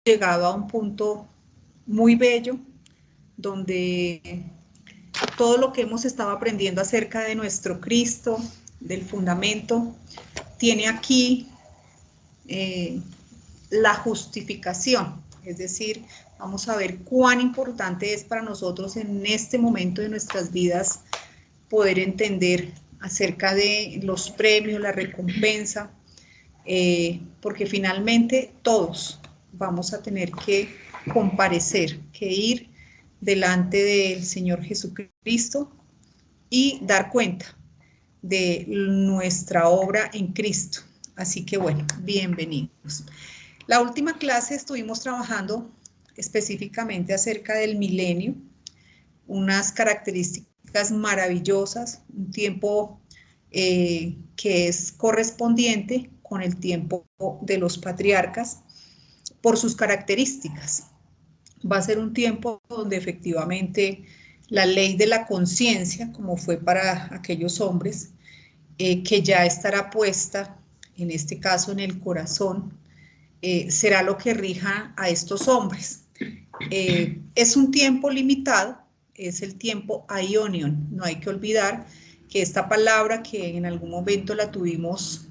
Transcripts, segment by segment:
llegado a un punto muy bello, donde todo lo que hemos estado aprendiendo acerca de nuestro Cristo, del fundamento, tiene aquí la justificación, es decir, vamos a ver cuán importante es para nosotros en este momento de nuestras vidas poder entender acerca de los premios, la recompensa, porque finalmente todos vamos a tener que comparecer, que ir delante del Señor Jesucristo y dar cuenta de nuestra obra en Cristo. Así que bueno, bienvenidos. La última clase estuvimos trabajando específicamente acerca del milenio, unas características maravillosas, un tiempo que es correspondiente con el tiempo de los patriarcas por sus características. Va a ser un tiempo donde efectivamente la ley de la conciencia, como fue para aquellos hombres, que ya estará puesta, en este caso en el corazón, será lo que rija a estos hombres. Es un tiempo limitado, es el tiempo aionion. No hay que olvidar que esta palabra, que en algún momento la tuvimos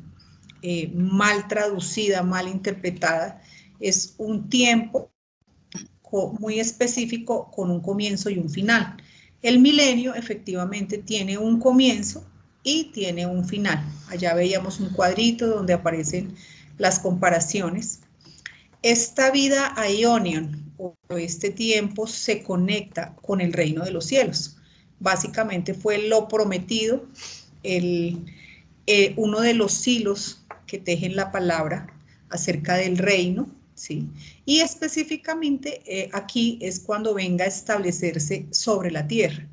mal traducida, mal interpretada, es un tiempo muy específico con un comienzo y un final. El milenio efectivamente tiene un comienzo y tiene un final. Allá veíamos un cuadrito donde aparecen las comparaciones. Esta vida aionion, o este tiempo, se conecta con el reino de los cielos. Básicamente fue lo prometido, uno de los hilos que tejen la palabra acerca del reino, ¿sí? Y específicamente aquí es cuando venga a establecerse sobre la tierra,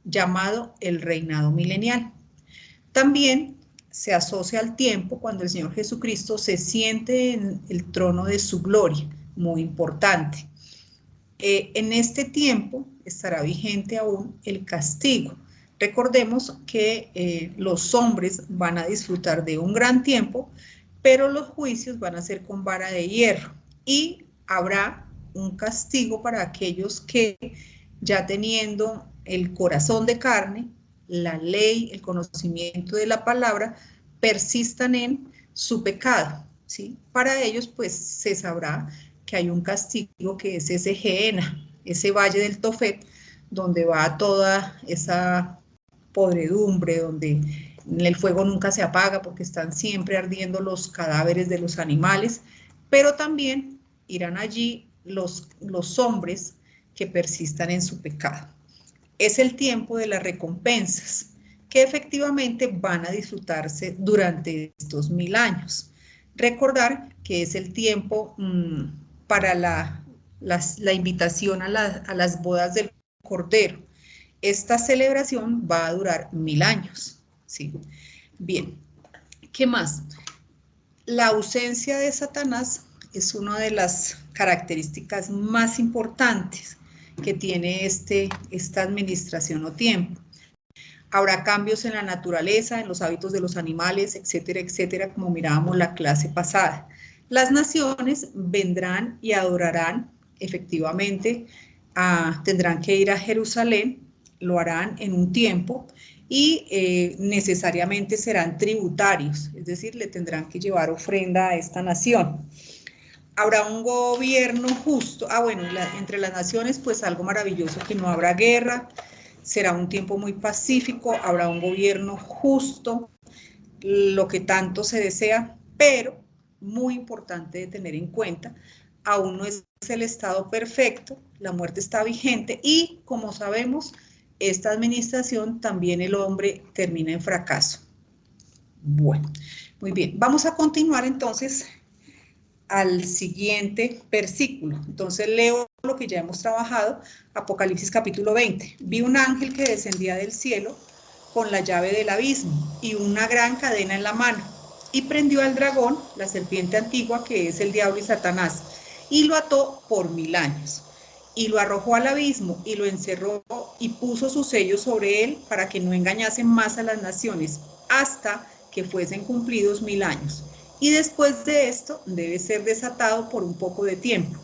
llamado el reinado milenial. También se asocia al tiempo cuando el Señor Jesucristo se siente en el trono de su gloria, muy importante. En este tiempo estará vigente aún el castigo. Recordemos que los hombres van a disfrutar de un gran tiempo, pero los juicios van a ser con vara de hierro y habrá un castigo para aquellos que, ya teniendo el corazón de carne, la ley, el conocimiento de la palabra, persistan en su pecado, ¿sí? Para ellos, pues, se sabrá que hay un castigo que es ese Gehenna, ese valle del Tofet, donde va toda esa podredumbre, donde el fuego nunca se apaga porque están siempre ardiendo los cadáveres de los animales, pero también irán allí los hombres que persistan en su pecado. Es el tiempo de las recompensas, que efectivamente van a disfrutarse durante estos 1000 años. Recordar que es el tiempo para la invitación a las bodas del Cordero. Esta celebración va a durar 1000 años. ¿Sí? Bien, ¿qué más? La ausencia de Satanás es una de las características más importantes que tiene esta administración o tiempo. Habrá cambios en la naturaleza, en los hábitos de los animales, etcétera, etcétera, como mirábamos la clase pasada. Las naciones vendrán y adorarán, efectivamente, tendrán que ir a Jerusalén, lo harán en un tiempo, y necesariamente serán tributarios, es decir, le tendrán que llevar ofrenda a esta nación. Habrá un gobierno justo, bueno, entre las naciones, pues algo maravilloso, que no habrá guerra, será un tiempo muy pacífico, habrá un gobierno justo, lo que tanto se desea, pero muy importante de tener en cuenta, aún no es el estado perfecto, la muerte está vigente y, como sabemos, esta administración también el hombre termina en fracaso. Bueno, muy bien, vamos a continuar entonces al siguiente versículo. Entonces leo lo que ya hemos trabajado, Apocalipsis capítulo 20. Vi un ángel que descendía del cielo con la llave del abismo y una gran cadena en la mano, y prendió al dragón, la serpiente antigua, que es el diablo y Satanás, y lo ató por 1000 años, y lo arrojó al abismo, y lo encerró, y puso sus sellos sobre él, para que no engañasen más a las naciones, hasta que fuesen cumplidos 1000 años. Y después de esto debe ser desatado por un poco de tiempo.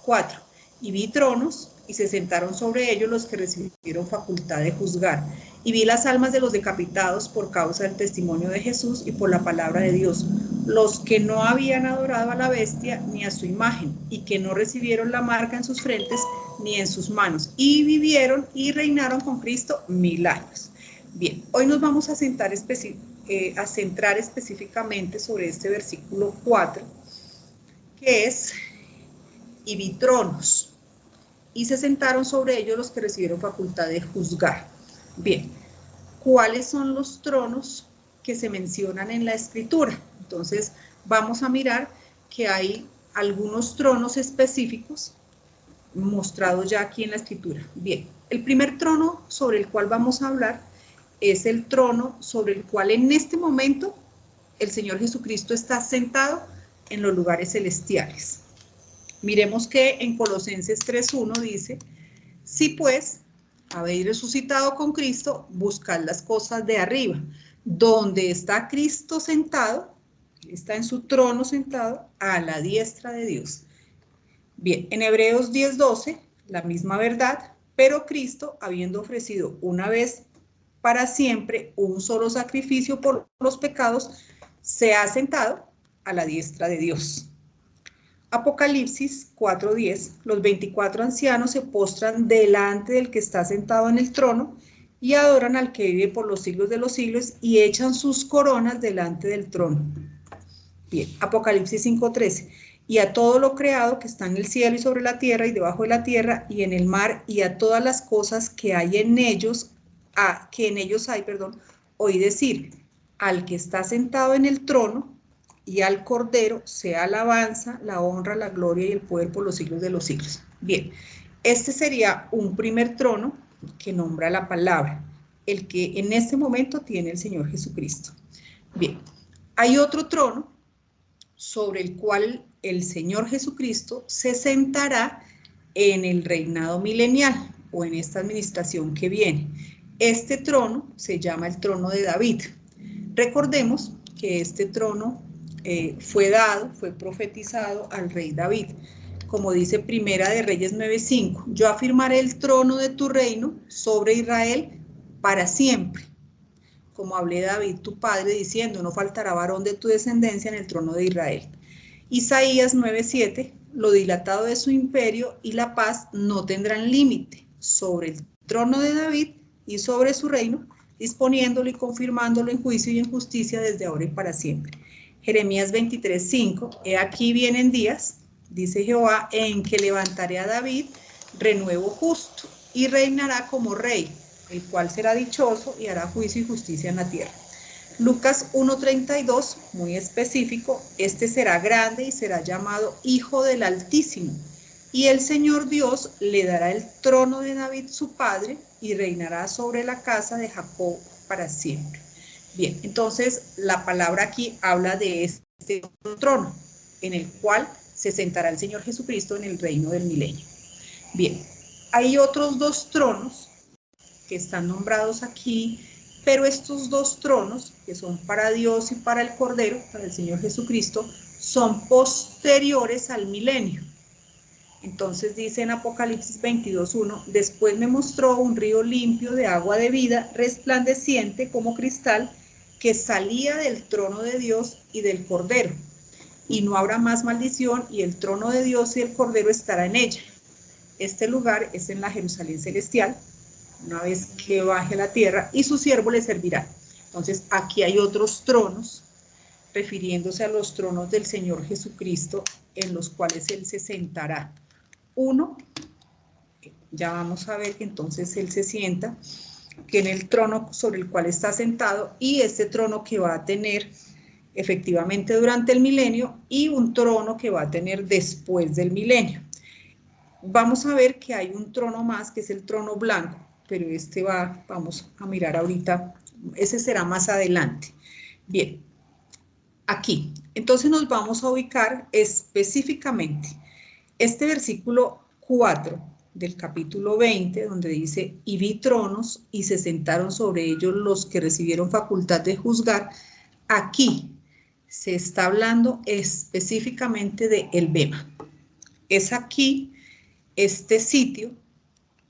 4. Y vi tronos, y se sentaron sobre ellos los que recibieron facultad de juzgar. Y vi las almas de los decapitados por causa del testimonio de Jesús y por la palabra de Dios, los que no habían adorado a la bestia ni a su imagen, y que no recibieron la marca en sus frentes ni en sus manos, y vivieron y reinaron con Cristo 1000 años. Bien, hoy nos vamos a centrar específicamente sobre este versículo 4, que es, y vi tronos, y se sentaron sobre ellos los que recibieron facultad de juzgar. Bien, ¿cuáles son los tronos que se mencionan en la Escritura? Entonces, vamos a mirar que hay algunos tronos específicos mostrados ya aquí en la Escritura. Bien, el primer trono sobre el cual vamos a hablar es el trono sobre el cual en este momento el Señor Jesucristo está sentado en los lugares celestiales. Miremos que en Colosenses 3:1 dice, si pues habéis resucitado con Cristo, buscad las cosas de arriba, donde está Cristo sentado, está en su trono sentado, a la diestra de Dios. Bien, en Hebreos 10:12, la misma verdad, pero Cristo, habiendo ofrecido una vez para siempre un solo sacrificio por los pecados, se ha sentado a la diestra de Dios. Apocalipsis 4:10, los 24 ancianos se postran delante del que está sentado en el trono y adoran al que vive por los siglos de los siglos y echan sus coronas delante del trono. Bien, Apocalipsis 5:13, y a todo lo creado que está en el cielo y sobre la tierra y debajo de la tierra y en el mar y a todas las cosas que hay en ellos, oí decir, al que está sentado en el trono y al Cordero sea alabanza, la honra, la gloria y el poder por los siglos de los siglos. Bien, este sería un primer trono que nombra la palabra, el que en este momento tiene el Señor Jesucristo. Bien, hay otro trono sobre el cual el Señor Jesucristo se sentará en el reinado milenial o en esta administración que viene. Este trono se llama el trono de David. Recordemos que este trono fue profetizado al rey David. Como dice Primera de Reyes 9:5, yo afirmaré el trono de tu reino sobre Israel para siempre. Como hablé David tu padre, diciendo, no faltará varón de tu descendencia en el trono de Israel. Isaías 9:7, lo dilatado de su imperio y la paz no tendrán límite sobre el trono de David y sobre su reino, disponiéndolo y confirmándolo en juicio y en justicia desde ahora y para siempre. Jeremías 23:5, he aquí vienen días, dice Jehová, en que levantaré a David renuevo justo y reinará como rey, el cual será dichoso y hará juicio y justicia en la tierra. Lucas 1:32, muy específico, este será grande y será llamado Hijo del Altísimo, y el Señor Dios le dará el trono de David su padre y reinará sobre la casa de Jacob para siempre. Bien, entonces la palabra aquí habla de este trono en el cual se sentará el Señor Jesucristo en el reino del milenio. Bien, hay otros dos tronos que están nombrados aquí, pero estos dos tronos, que son para Dios y para el Cordero, para el Señor Jesucristo, son posteriores al milenio. Entonces dice en Apocalipsis 22:1, después me mostró un río limpio de agua de vida, resplandeciente como cristal, que salía del trono de Dios y del Cordero. Y no habrá más maldición, y el trono de Dios y el Cordero estará en ella. Este lugar es en la Jerusalén celestial, una vez que baje a la tierra, y su siervo le servirá. Entonces aquí hay otros tronos, refiriéndose a los tronos del Señor Jesucristo, en los cuales Él se sentará. Uno, ya vamos a ver que entonces Él se sienta, que en el trono sobre el cual está sentado, y este trono que va a tener efectivamente durante el milenio, y un trono que va a tener después del milenio. Vamos a ver que hay un trono más, que es el trono blanco, pero vamos a mirar ahorita, ese será más adelante. Bien, aquí, entonces nos vamos a ubicar específicamente este versículo 4 del capítulo 20, donde dice, y vi tronos y se sentaron sobre ellos los que recibieron facultad de juzgar. Aquí se está hablando específicamente de el Bema. Es aquí Este sitio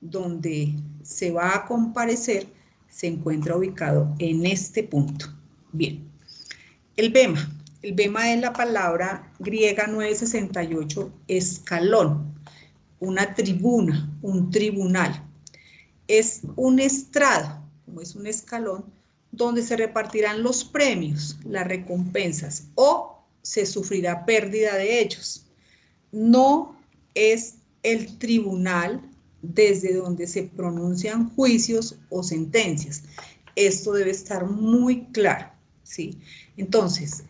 donde se va a comparecer se encuentra ubicado en este punto. Bien, el bema. El bema es la palabra griega 968, escalón, una tribuna, un tribunal. Es un estrado, como es un escalón, donde se repartirán los premios, las recompensas, o se sufrirá pérdida de ellos. No es el tribunal desde donde se pronuncian juicios o sentencias. Esto debe estar muy claro, ¿sí? Entonces,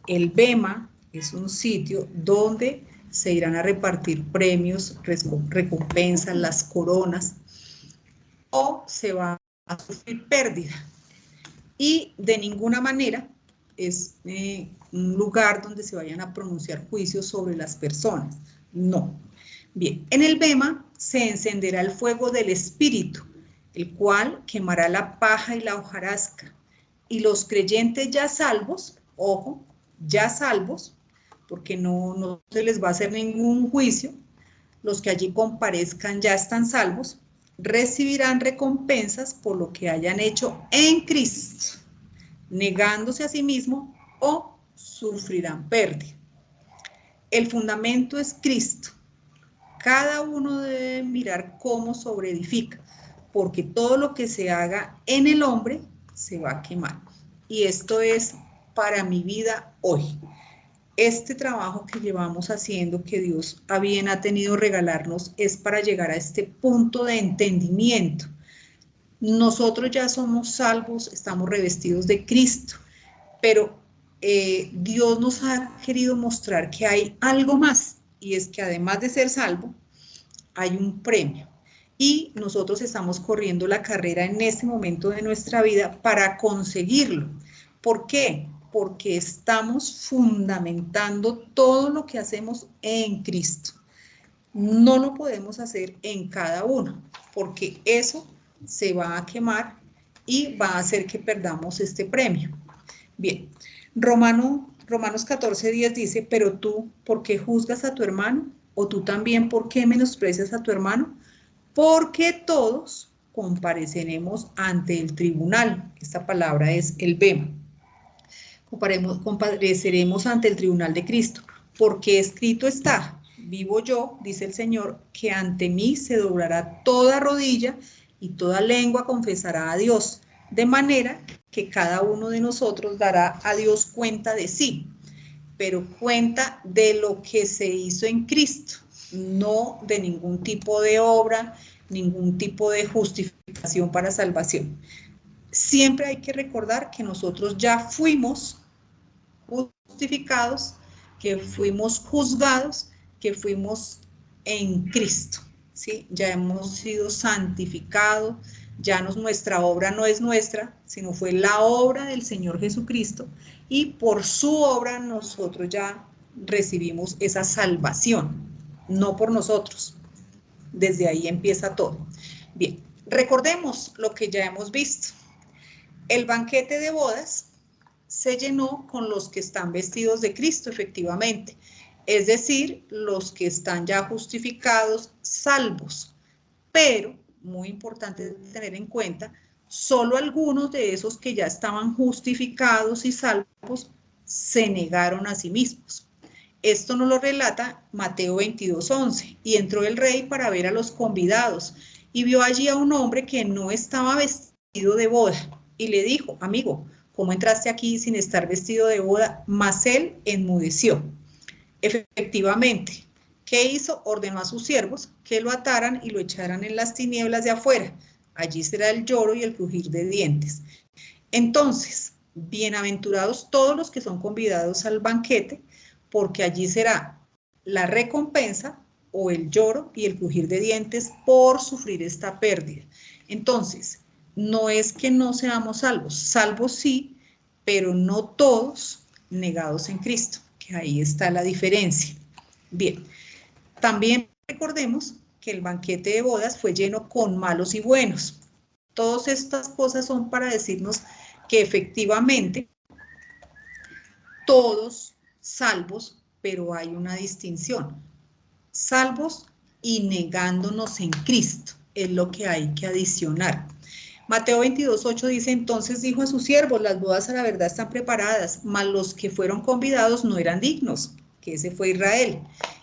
el bema es un sitio donde se irán a repartir premios, recompensas, las coronas, o se va a sufrir pérdida. Y de ninguna manera es un lugar donde se vayan a pronunciar juicios sobre las personas. No. Bien, en el bema se encenderá el fuego del espíritu, el cual quemará la paja y la hojarasca. Y los creyentes ya salvos, ojo, ya salvos, porque no se les va a hacer ningún juicio, los que allí comparezcan ya están salvos, recibirán recompensas por lo que hayan hecho en Cristo, negándose a sí mismo, o sufrirán pérdida. El fundamento es Cristo. Cada uno debe mirar cómo sobreedifica, porque todo lo que se haga en el hombre se va a quemar. Y esto es para mi vida hoy. Este trabajo que llevamos haciendo, que Dios a bien ha tenido regalarnos, es para llegar a este punto de entendimiento. Nosotros ya somos salvos, estamos revestidos de Cristo, pero Dios nos ha querido mostrar que hay algo más, y es que además de ser salvo, hay un premio. Y nosotros estamos corriendo la carrera en este momento de nuestra vida para conseguirlo. ¿Por qué? Porque estamos fundamentando todo lo que hacemos en Cristo. No lo podemos hacer en cada uno, porque eso se va a quemar y va a hacer que perdamos este premio. Bien, Romanos 14:10 dice, pero tú, ¿por qué juzgas a tu hermano? ¿O tú también, por qué menosprecias a tu hermano? Porque todos compareceremos ante el tribunal. Esta palabra es el bema. Compareceremos ante el tribunal de Cristo, porque escrito está, vivo yo, dice el Señor, que ante mí se doblará toda rodilla y toda lengua confesará a Dios, de manera que cada uno de nosotros dará a Dios cuenta de sí, pero cuenta de lo que se hizo en Cristo, no de ningún tipo de obra, ningún tipo de justificación para salvación. Siempre hay que recordar que nosotros ya fuimos justificados, que fuimos juzgados, que fuimos en Cristo, ¿sí? Ya hemos sido santificados, ya nuestra obra no es nuestra, sino fue la obra del Señor Jesucristo, y por su obra nosotros ya recibimos esa salvación, no por nosotros. Desde ahí empieza todo. Bien, recordemos lo que ya hemos visto. El banquete de bodas se llenó con los que están vestidos de Cristo, efectivamente. Es decir, los que están ya justificados, salvos. Pero, muy importante tener en cuenta, solo algunos de esos que ya estaban justificados y salvos se negaron a sí mismos. Esto nos lo relata Mateo 22:11. Y entró el rey para ver a los convidados, y vio allí a un hombre que no estaba vestido de boda, y le dijo, amigo, ¿cómo entraste aquí sin estar vestido de boda? Mas él enmudeció. Efectivamente, ¿qué hizo? Ordenó a sus siervos que lo ataran y lo echaran en las tinieblas de afuera. Allí será el lloro y el crujir de dientes. Entonces, bienaventurados todos los que son convidados al banquete, porque allí será la recompensa o el lloro y el crujir de dientes por sufrir esta pérdida. Entonces, no es que no seamos salvos, salvos sí, pero no todos negados en Cristo, que ahí está la diferencia. Bien, también recordemos que el banquete de bodas fue lleno con malos y buenos. Todas estas cosas son para decirnos que efectivamente todos salvos, pero hay una distinción. Salvos y negándonos en Cristo. Es lo que hay que adicionar. Mateo 22:8 dice, entonces dijo a sus siervos, las bodas a la verdad están preparadas, mas los que fueron convidados no eran dignos, que ese fue Israel.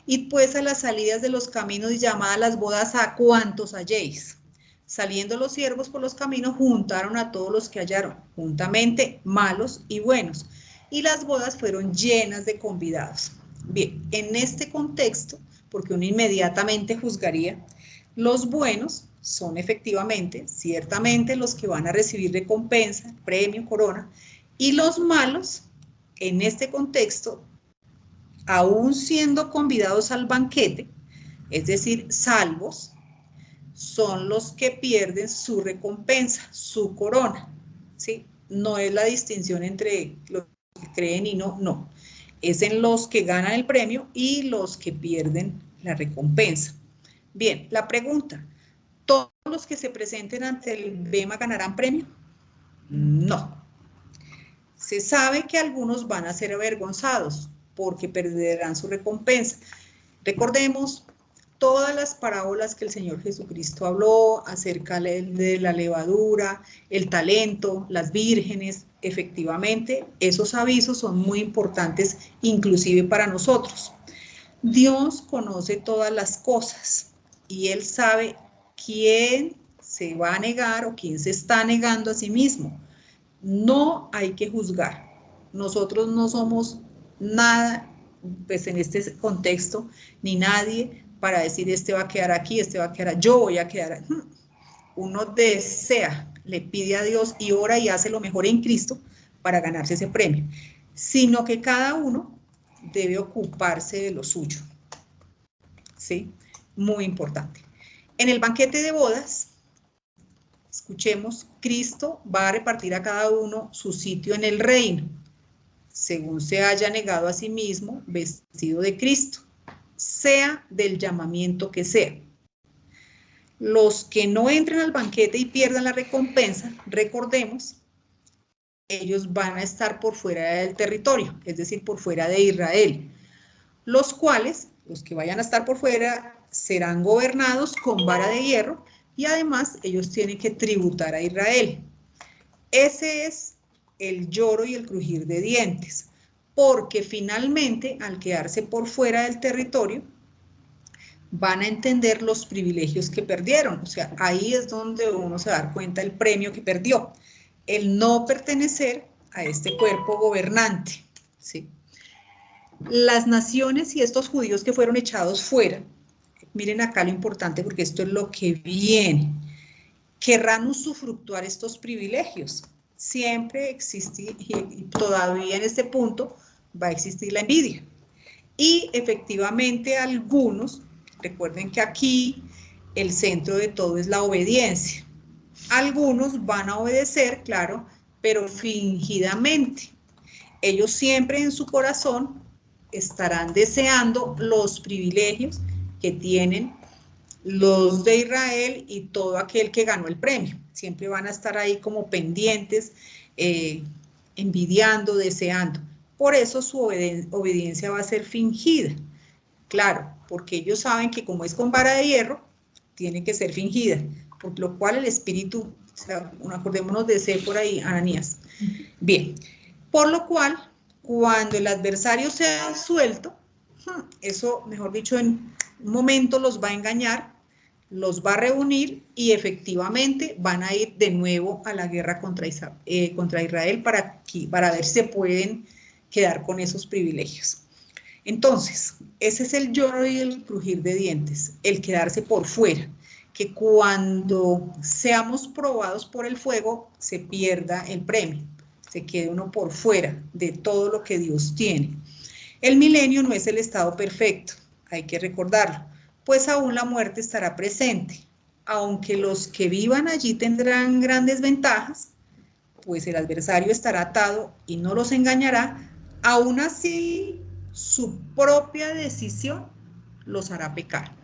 Id pues a las salidas de los caminos y llamad a las bodas a cuantos halléis. Saliendo los siervos por los caminos, juntaron a todos los que hallaron, juntamente malos y buenos, y las bodas fueron llenas de convidados. Bien, en este contexto, porque uno inmediatamente juzgaría, los buenos son efectivamente, ciertamente, los que van a recibir recompensa, premio, corona, y los malos, en este contexto, aún siendo convidados al banquete, es decir, salvos, son los que pierden su recompensa, su corona, ¿sí? No es la distinción entre los que creen y no, no. Es en los que ganan el premio y los que pierden la recompensa. Bien, la pregunta, ¿todos los que se presenten ante el BEMA ganarán premio? No. Se sabe que algunos van a ser avergonzados porque perderán su recompensa. Recordemos todas las parábolas que el Señor Jesucristo habló acerca de la levadura, el talento, las vírgenes. Efectivamente, esos avisos son muy importantes, inclusive para nosotros. Dios conoce todas las cosas y Él sabe quién se va a negar o quién se está negando a sí mismo. No hay que juzgar. Nosotros no somos nada, pues en este contexto, ni nadie para decir este va a quedar aquí, este va a quedar, yo voy a quedar. Uno desea, le pide a Dios y ora y hace lo mejor en Cristo para ganarse ese premio, sino que cada uno debe ocuparse de lo suyo. ¿Sí? Muy importante. En el banquete de bodas, escuchemos, Cristo va a repartir a cada uno su sitio en el reino, según se haya negado a sí mismo, vestido de Cristo, sea del llamamiento que sea. Los que no entren al banquete y pierdan la recompensa, recordemos, ellos van a estar por fuera del territorio, es decir, por fuera de Israel, los cuales, los que vayan a estar por fuera, serán gobernados con vara de hierro y además ellos tienen que tributar a Israel. Ese es el lloro y el crujir de dientes, porque finalmente, al quedarse por fuera del territorio, van a entender los privilegios que perdieron. O sea, ahí es donde uno se da cuenta del premio que perdió, el no pertenecer a este cuerpo gobernante, ¿sí? Las naciones y estos judíos que fueron echados fuera, miren acá lo importante porque esto es lo que viene, querrán usufructuar estos privilegios. Siempre existe y todavía en este punto va a existir la envidia. Y efectivamente algunos, recuerden que aquí el centro de todo es la obediencia. Algunos van a obedecer, claro, pero fingidamente. Ellos siempre en su corazón estarán deseando los privilegios que tienen los de Israel y todo aquel que ganó el premio. Siempre van a estar ahí como pendientes, envidiando, deseando. Por eso su obediencia va a ser fingida. Claro, porque ellos saben que como es con vara de hierro, tiene que ser fingida. Por lo cual el espíritu, o sea, acordémonos de ese por ahí, Ananías. Bien, por lo cual, cuando el adversario sea suelto, eso, mejor dicho, en un momento los va a engañar, los va a reunir y efectivamente van a ir de nuevo a la guerra contra Israel para ver si se pueden quedar con esos privilegios. Entonces, ese es el lloro y el crujir de dientes, el quedarse por fuera, que cuando seamos probados por el fuego se pierda el premio, se quede uno por fuera de todo lo que Dios tiene. El milenio no es el estado perfecto, hay que recordarlo, pues aún la muerte estará presente. Aunque los que vivan allí tendrán grandes ventajas, pues el adversario estará atado y no los engañará, aún así su propia decisión los hará pecar.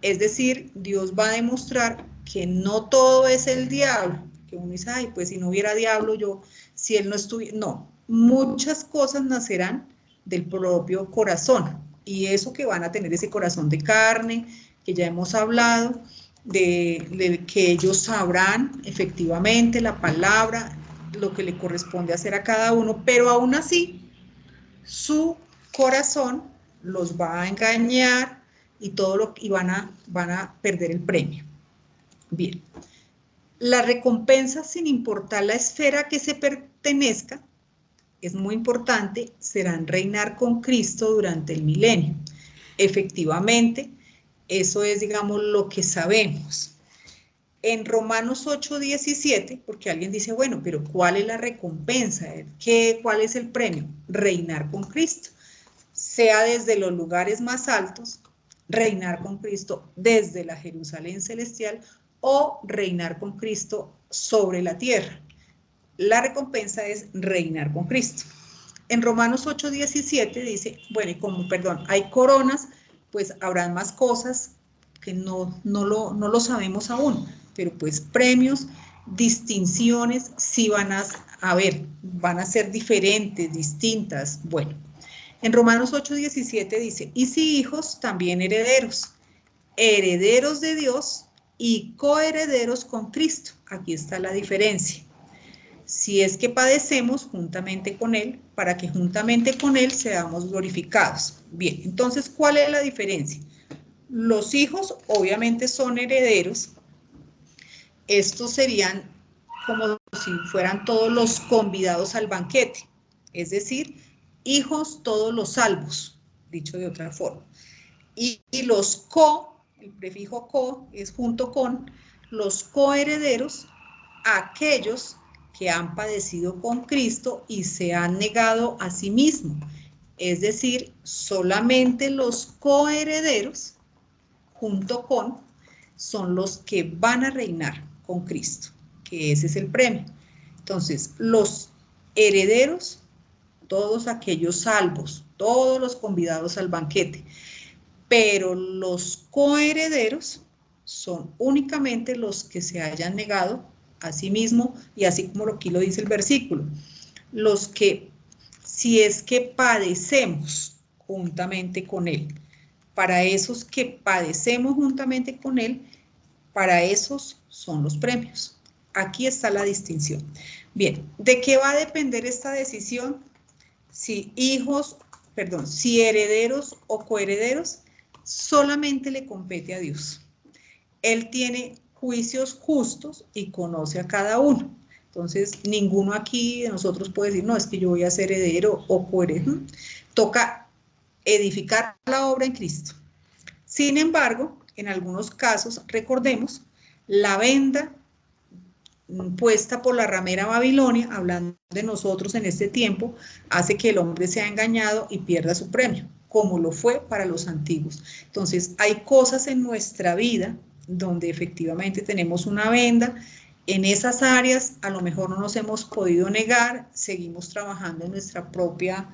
Es decir, Dios va a demostrar que no todo es el diablo, que uno dice, ay, pues si no hubiera diablo, si él no estuviera, no, muchas cosas nacerán del propio corazón, y eso que van a tener ese corazón de carne, que ya hemos hablado, de que ellos sabrán efectivamente la palabra, lo que le corresponde hacer a cada uno, pero aún así su corazón los va a engañar y van a perder el premio. Bien, la recompensa, sin importar la esfera a que se pertenezca, es muy importante, serán reinar con Cristo durante el milenio. Efectivamente, eso es, digamos, lo que sabemos. En Romanos 8:17, porque alguien dice, bueno, pero ¿cuál es la recompensa? ¿Cuál es el premio? Reinar con Cristo. Sea desde los lugares más altos, reinar con Cristo desde la Jerusalén celestial, o reinar con Cristo sobre la tierra. La recompensa es reinar con Cristo. En Romanos 8:17 dice, bueno, y como, perdón, hay coronas, pues habrán más cosas que no lo sabemos aún, pero pues premios, distinciones, sí van a haber, van a ser diferentes, distintas. Bueno, en Romanos 8:17 dice, y si hijos, también herederos, herederos de Dios y coherederos con Cristo. Aquí está la diferencia. Si es que padecemos juntamente con Él, para que juntamente con Él seamos glorificados. Bien, entonces, ¿cuál es la diferencia? Los hijos obviamente son herederos. Estos serían como si fueran todos los convidados al banquete, es decir, hijos todos los salvos, dicho de otra forma. Y los el prefijo co es junto con, los coherederos, aquellos que han padecido con Cristo y se han negado a sí mismos. Es decir, solamente los coherederos, junto con, son los que van a reinar con Cristo, que ese es el premio. Entonces, los herederos, todos aquellos salvos, todos los convidados al banquete, pero los coherederos son únicamente los que se hayan negado a sí mismo, y así como aquí lo dice el versículo, los que, si es que padecemos juntamente con Él, para esos que padecemos juntamente con Él, para esos son los premios. Aquí está la distinción. Bien, ¿de qué va a depender esta decisión? Si herederos o coherederos, solamente le compete a Dios. Él tiene juicios justos y conoce a cada uno. Entonces, ninguno aquí de nosotros puede decir, no, es que yo voy a ser heredero o coheredero. Toca edificar la obra en Cristo. Sin embargo, en algunos casos, recordemos, la venda puesta por la ramera Babilonia, hablando de nosotros en este tiempo, hace que el hombre sea engañado y pierda su premio, como lo fue para los antiguos. Entonces, hay cosas en nuestra vida donde efectivamente tenemos una venda. En esas áreas a lo mejor no nos hemos podido negar, seguimos trabajando en nuestra propia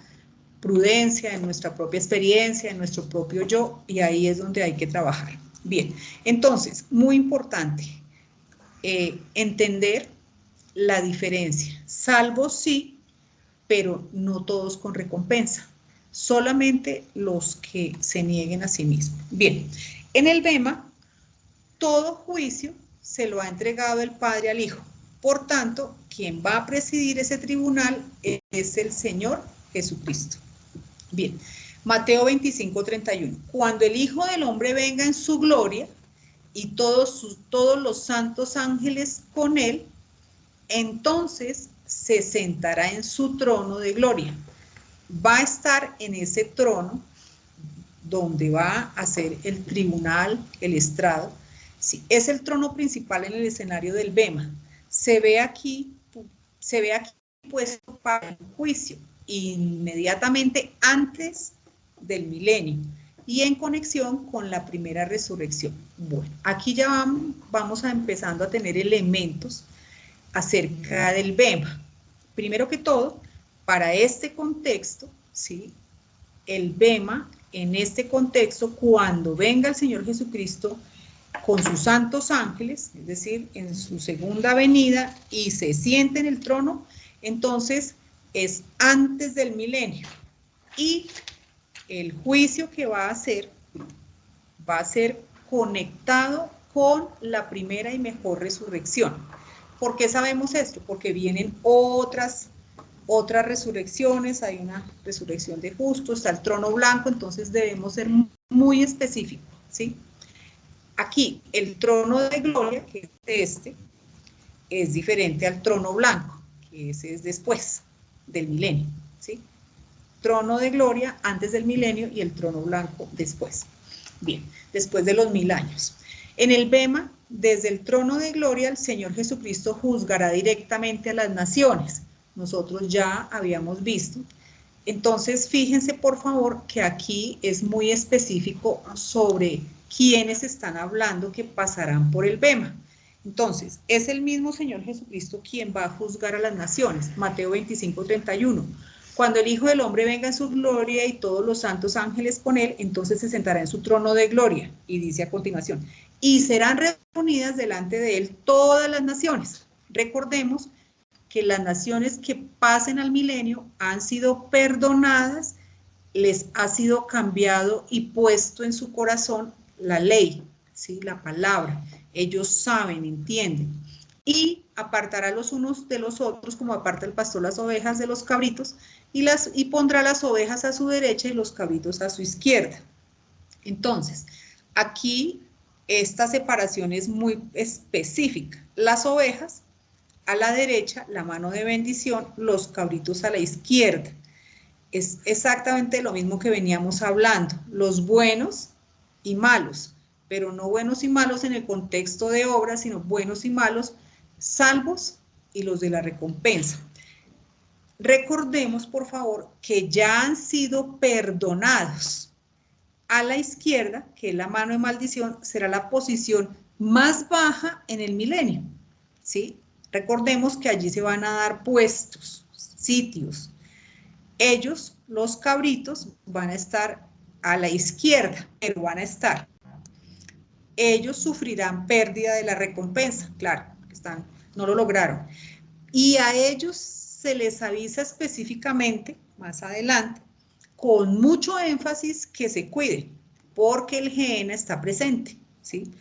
prudencia, en nuestra propia experiencia, en nuestro propio yo, y ahí es donde hay que trabajar. Bien, entonces, muy importante, entender la diferencia. Salvos sí, pero no todos con recompensa. Solamente los que se nieguen a sí mismos. Bien, en el Bema, todo juicio se lo ha entregado el Padre al Hijo. Por tanto, quien va a presidir ese tribunal es el Señor Jesucristo. Bien, Mateo 25:31. Cuando el Hijo del Hombre venga en su gloria y todos los santos ángeles con él, entonces se sentará en su trono de gloria. Va a estar en ese trono donde va a ser el tribunal, el estrado. Sí, es el trono principal en el escenario del Bema. Se ve aquí puesto para el juicio, inmediatamente antes del milenio y en conexión con la primera resurrección. Bueno, aquí ya vamos empezando a tener elementos acerca del Bema. Primero que todo, para este contexto, ¿sí? El Bema, en este contexto, cuando venga el Señor Jesucristo con sus santos ángeles, es decir, en su segunda venida, y se siente en el trono, entonces es antes del milenio. Y el juicio que va a hacer conectado con la primera y mejor resurrección. ¿Por qué sabemos esto? Porque vienen otras resurrecciones, hay una resurrección de justos, está el trono blanco, entonces debemos ser muy específicos, ¿sí? Aquí, el trono de gloria, que es este, es diferente al trono blanco, que ese es después del milenio, ¿sí? Trono de gloria antes del milenio y el trono blanco después. Bien, después de los 1000 años. En el Bema, desde el trono de gloria, el Señor Jesucristo juzgará directamente a las naciones. Nosotros ya habíamos visto. Entonces, fíjense por favor que aquí es muy específico sobre quiénes están hablando que pasarán por el Bema. Entonces, es el mismo Señor Jesucristo quien va a juzgar a las naciones. Mateo 25:31. Cuando el Hijo del Hombre venga en su gloria y todos los santos ángeles con él, entonces se sentará en su trono de gloria. Y dice a continuación, y serán reunidas delante de él todas las naciones. Recordemos que las naciones que pasen al milenio han sido perdonadas, les ha sido cambiado y puesto en su corazón la ley, ¿sí? La palabra. Ellos saben, entienden. Y apartará los unos de los otros, como aparta el pastor las ovejas de los cabritos, y pondrá las ovejas a su derecha y los cabritos a su izquierda. Entonces, aquí esta separación es muy específica. Las ovejas a la derecha, la mano de bendición, los cabritos a la izquierda. Es exactamente lo mismo que veníamos hablando, los buenos y malos, pero no buenos y malos en el contexto de obras, sino buenos y malos, salvos y los de la recompensa. Recordemos, por favor, que ya han sido perdonados. A la izquierda, que es la mano de maldición, será la posición más baja en el milenio, ¿sí? Recordemos que allí se van a dar puestos, sitios. Ellos, los cabritos, van a estar a la izquierda, pero van a estar. Ellos sufrirán pérdida de la recompensa, claro, no lo lograron. Y a ellos se les avisa específicamente, más adelante, con mucho énfasis que se cuiden, porque el Gehenna está presente, ¿sí?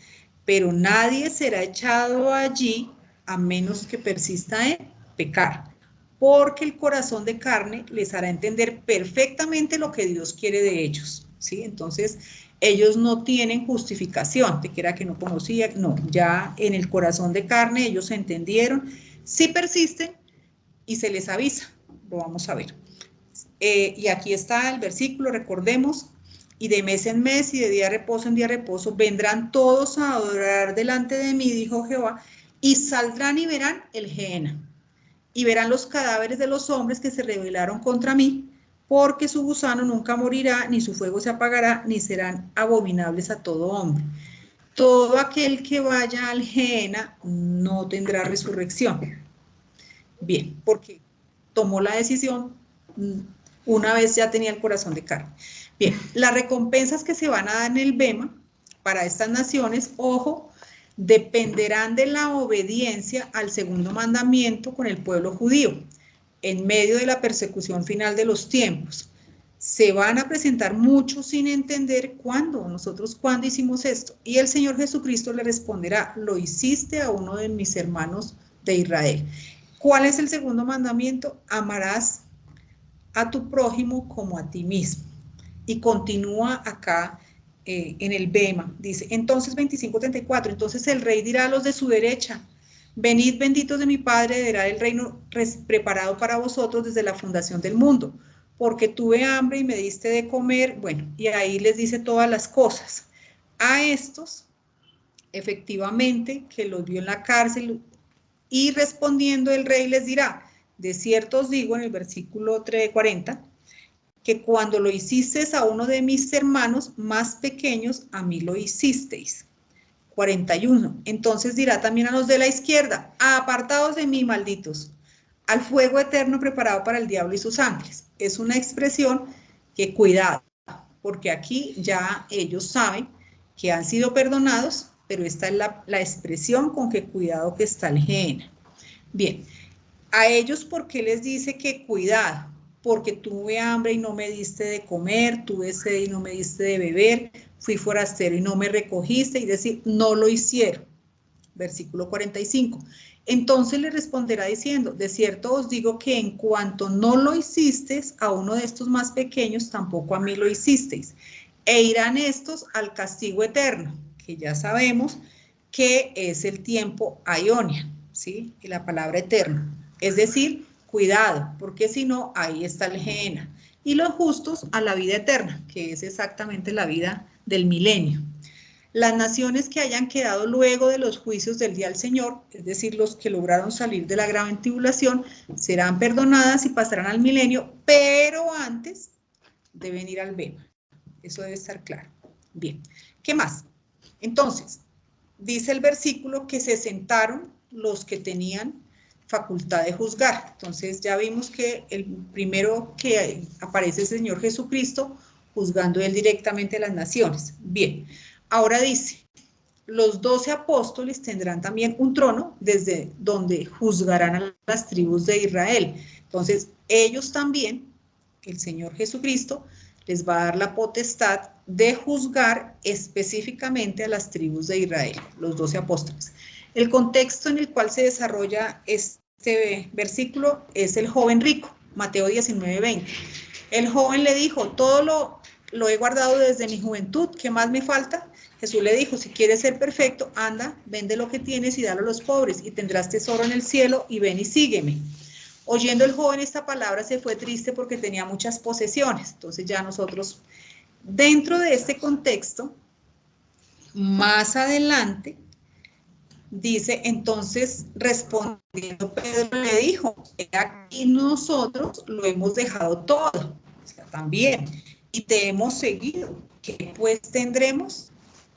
Pero nadie será echado allí a menos que persista en pecar, porque el corazón de carne les hará entender perfectamente lo que Dios quiere de ellos, ¿sí? Entonces, ellos no tienen justificación, de que era que no conocía, no, ya en el corazón de carne ellos entendieron, si persisten y se les avisa, lo vamos a ver. Y aquí está el versículo, recordemos, y de mes en mes y de día de reposo en día de reposo vendrán todos a adorar delante de mí, dijo Jehová, y saldrán y verán el Gehenna, y verán los cadáveres de los hombres que se rebelaron contra mí, porque su gusano nunca morirá, ni su fuego se apagará, ni serán abominables a todo hombre. Todo aquel que vaya al Gehenna no tendrá resurrección. Bien, porque tomó la decisión una vez ya tenía el corazón de carne. Bien, las recompensas que se van a dar en el Bema para estas naciones, ojo, dependerán de la obediencia al segundo mandamiento con el pueblo judío, en medio de la persecución final de los tiempos. Se van a presentar muchos sin entender nosotros cuándo hicimos esto. Y el Señor Jesucristo le responderá, lo hiciste a uno de mis hermanos de Israel. ¿Cuál es el segundo mandamiento? Amarás a tu prójimo como a ti mismo. Y continúa acá en el Bema, dice, entonces 25:34, entonces el rey dirá a los de su derecha, venid benditos de mi Padre, heredad el reino preparado para vosotros desde la fundación del mundo, porque tuve hambre y me diste de comer, bueno, y ahí les dice todas las cosas. A estos, efectivamente, que los vio en la cárcel, y respondiendo el rey les dirá, de cierto os digo en el versículo 40, que cuando lo hicisteis a uno de mis hermanos más pequeños, a mí lo hicisteis. 41. Entonces dirá también a los de la izquierda, apartados de mí, malditos, al fuego eterno preparado para el diablo y sus ángeles. Es una expresión que cuidado, porque aquí ya ellos saben que han sido perdonados, pero esta es la expresión con que cuidado que está el Gehenna. Bien, a ellos, ¿por qué les dice que cuidado? Porque tuve hambre y no me diste de comer, tuve sed y no me diste de beber, fui forastero y no me recogiste, y decir, no lo hicieron. Versículo 45. Entonces le responderá diciendo, de cierto os digo que en cuanto no lo hicisteis a uno de estos más pequeños, tampoco a mí lo hicisteis. E irán estos al castigo eterno, que ya sabemos que es el tiempo aionia, ¿sí? Y la palabra eterno. Es decir, cuidado, porque si no, ahí está el Gehenna. Y los justos a la vida eterna, que es exactamente la vida del milenio. Las naciones que hayan quedado luego de los juicios del día del Señor, es decir, los que lograron salir de la gran tribulación, serán perdonadas y pasarán al milenio, pero antes deben ir al Bema. Eso debe estar claro. Bien, ¿qué más? Entonces, dice el versículo que se sentaron los que tenían facultad de juzgar. Entonces ya vimos que el primero que aparece es el Señor Jesucristo, juzgando él directamente a las naciones. Bien, ahora dice, los 12 apóstoles tendrán también un trono desde donde juzgarán a las tribus de Israel. Entonces ellos también, el Señor Jesucristo, les va a dar la potestad de juzgar específicamente a las tribus de Israel, los 12 apóstoles. El contexto en el cual se desarrolla este versículo es el joven rico, Mateo 19:20. El joven le dijo, todo lo he guardado desde mi juventud, ¿qué más me falta? Jesús le dijo, si quieres ser perfecto, anda, vende lo que tienes y dalo a los pobres, y tendrás tesoro en el cielo, y ven y sígueme. Oyendo el joven esta palabra se fue triste porque tenía muchas posesiones. Entonces ya nosotros, dentro de este contexto, más adelante, dice, entonces respondiendo Pedro le dijo, aquí nosotros lo hemos dejado todo, o sea, también, y te hemos seguido, ¿qué pues tendremos?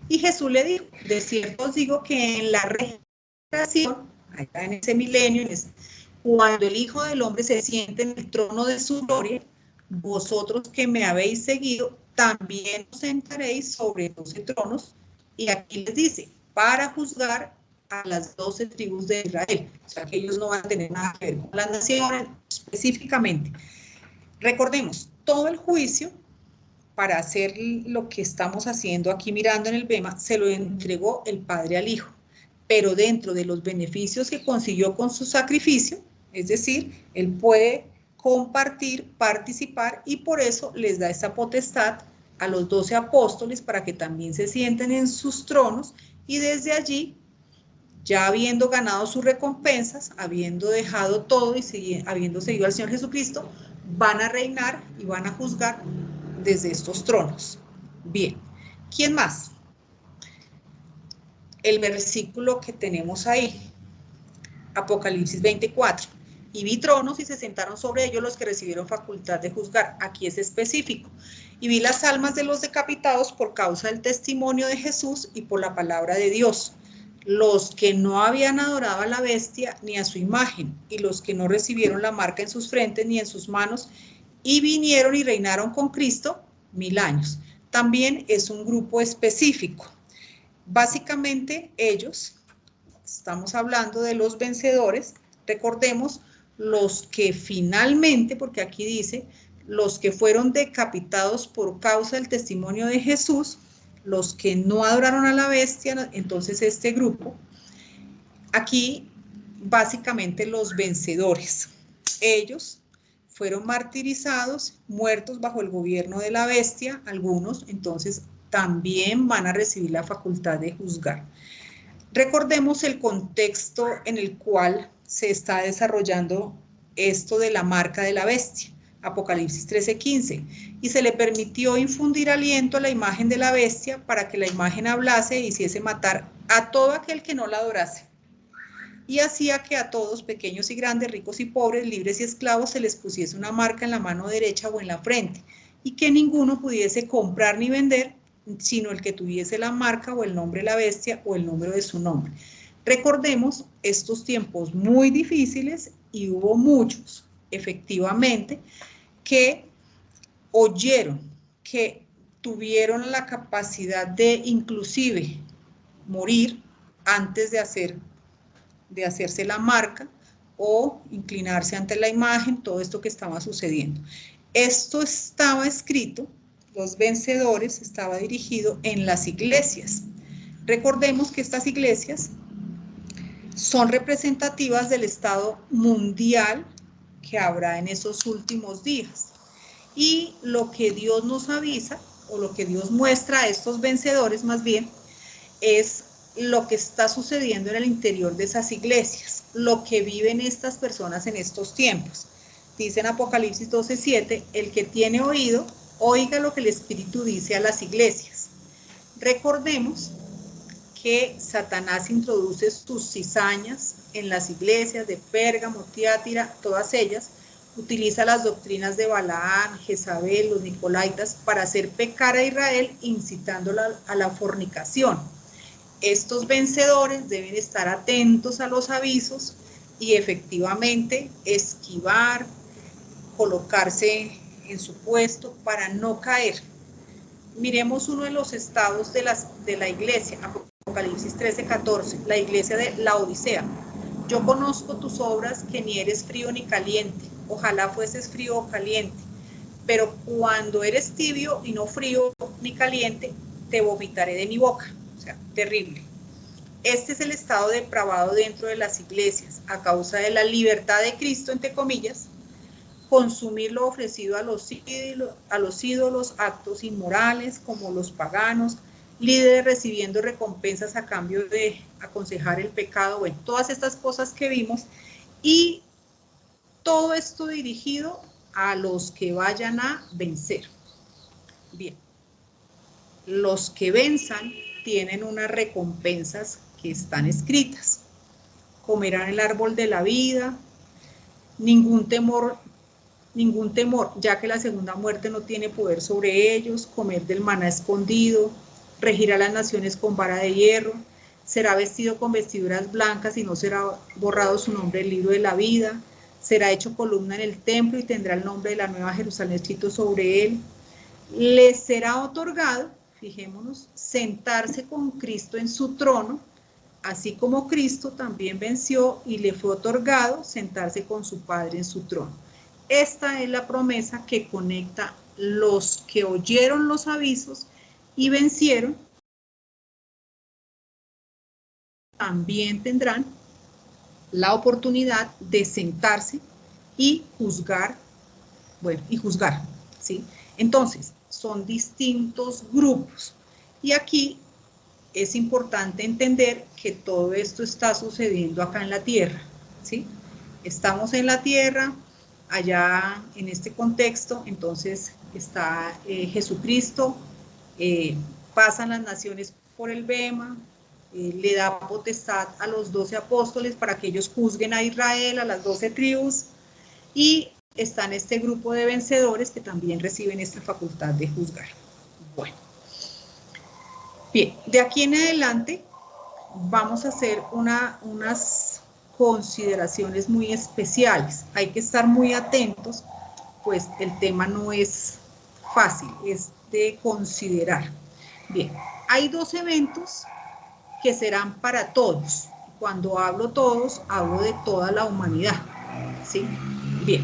Y Jesús le dijo, de cierto os digo que en la regeneración, allá en ese milenio, cuando el Hijo del Hombre se siente en el trono de su gloria, vosotros que me habéis seguido, también os sentaréis sobre 12 tronos, y aquí les dice, para juzgar a las 12 tribus de Israel. O sea, que ellos no van a tener nada que ver con las naciones específicamente. Recordemos, todo el juicio para hacer lo que estamos haciendo aquí mirando en el Bema, se lo entregó el Padre al Hijo. Pero dentro de los beneficios que consiguió con su sacrificio, es decir, él puede compartir, participar, y por eso les da esa potestad a los 12 apóstoles para que también se sienten en sus tronos, y desde allí, ya habiendo ganado sus recompensas, habiendo dejado todo y habiendo seguido al Señor Jesucristo, van a reinar y van a juzgar desde estos tronos. Bien, ¿quién más? El versículo que tenemos ahí, Apocalipsis 24. Y vi tronos y se sentaron sobre ellos los que recibieron facultad de juzgar. Aquí es específico. Y vi las almas de los decapitados por causa del testimonio de Jesús y por la palabra de Dios, los que no habían adorado a la bestia ni a su imagen, y los que no recibieron la marca en sus frentes ni en sus manos, y vinieron y reinaron con Cristo 1000 años. También es un grupo específico. Básicamente ellos, estamos hablando de los vencedores, recordemos, los que finalmente, porque aquí dice, los que fueron decapitados por causa del testimonio de Jesús, los que no adoraron a la bestia, entonces este grupo, aquí básicamente los vencedores, ellos fueron martirizados, muertos bajo el gobierno de la bestia, algunos, entonces también van a recibir la facultad de juzgar. Recordemos el contexto en el cual se está desarrollando esto de la marca de la bestia, Apocalipsis 13:15, y se le permitió infundir aliento a la imagen de la bestia para que la imagen hablase e hiciese matar a todo aquel que no la adorase. Y hacía que a todos, pequeños y grandes, ricos y pobres, libres y esclavos, se les pusiese una marca en la mano derecha o en la frente, y que ninguno pudiese comprar ni vender, sino el que tuviese la marca o el nombre de la bestia o el número de su nombre. Recordemos estos tiempos muy difíciles, y hubo muchos, efectivamente, que oyeron, que tuvieron la capacidad de inclusive morir antes de hacerse la marca o inclinarse ante la imagen, todo esto que estaba sucediendo. Esto estaba escrito los vencedores estaba dirigido en las iglesias. Recordemos que estas iglesias son representativas del estado mundial que habrá en esos últimos días. Y lo que Dios nos avisa, o lo que Dios muestra a estos vencedores más bien, es lo que está sucediendo en el interior de esas iglesias, lo que viven estas personas en estos tiempos. Dice en Apocalipsis 12:7, el que tiene oído, oiga lo que el Espíritu dice a las iglesias. Recordemos que Satanás introduce sus cizañas en las iglesias de Pérgamo, Tiatira, todas ellas. Utiliza las doctrinas de Balaam, Jezabel, los Nicolaitas para hacer pecar a Israel, incitándola a la fornicación. Estos vencedores deben estar atentos a los avisos y efectivamente esquivar, colocarse en su puesto para no caer. Miremos uno de los estados de la iglesia, Apocalipsis 13:14, la iglesia de Laodicea. Yo conozco tus obras, que ni eres frío ni caliente. Ojalá fueses frío o caliente. Pero cuando eres tibio y no frío ni caliente, te vomitaré de mi boca. O sea, terrible. Este es el estado depravado dentro de las iglesias, a causa de la libertad de Cristo, entre comillas, consumir lo ofrecido a los ídolos, actos inmorales como los paganos, líderes recibiendo recompensas a cambio de aconsejar el pecado, bueno, todas estas cosas que vimos, y todo esto dirigido a los que vayan a vencer. Bien, los que venzan tienen unas recompensas que están escritas. Comerán el árbol de la vida, ningún temor, ya que la segunda muerte no tiene poder sobre ellos, comer del maná escondido, regir a las naciones con vara de hierro, será vestido con vestiduras blancas y no será borrado su nombre del libro de la vida, será hecho columna en el templo y tendrá el nombre de la nueva Jerusalén escrito sobre él. Les será otorgado, fijémonos, sentarse con Cristo en su trono, así como Cristo también venció y le fue otorgado sentarse con su Padre en su trono. Esta es la promesa que conecta los que oyeron los avisos y vencieron, también tendrán la oportunidad de sentarse y juzgar, ¿sí? Entonces, son distintos grupos. Y aquí es importante entender que todo esto está sucediendo acá en la tierra, ¿sí? Estamos en la tierra, allá en este contexto, entonces está Jesucristo, pasan las naciones por el bema, le da potestad a los 12 apóstoles para que ellos juzguen a Israel, a las 12 tribus, y están este grupo de vencedores que también reciben esta facultad de juzgar. Bueno, bien, de aquí en adelante vamos a hacer unas consideraciones muy especiales. Hay que estar muy atentos, pues el tema no es fácil, es de considerar. Bien, hay dos eventos que serán para todos. Cuando hablo todos, hablo de toda la humanidad, ¿sí? Bien,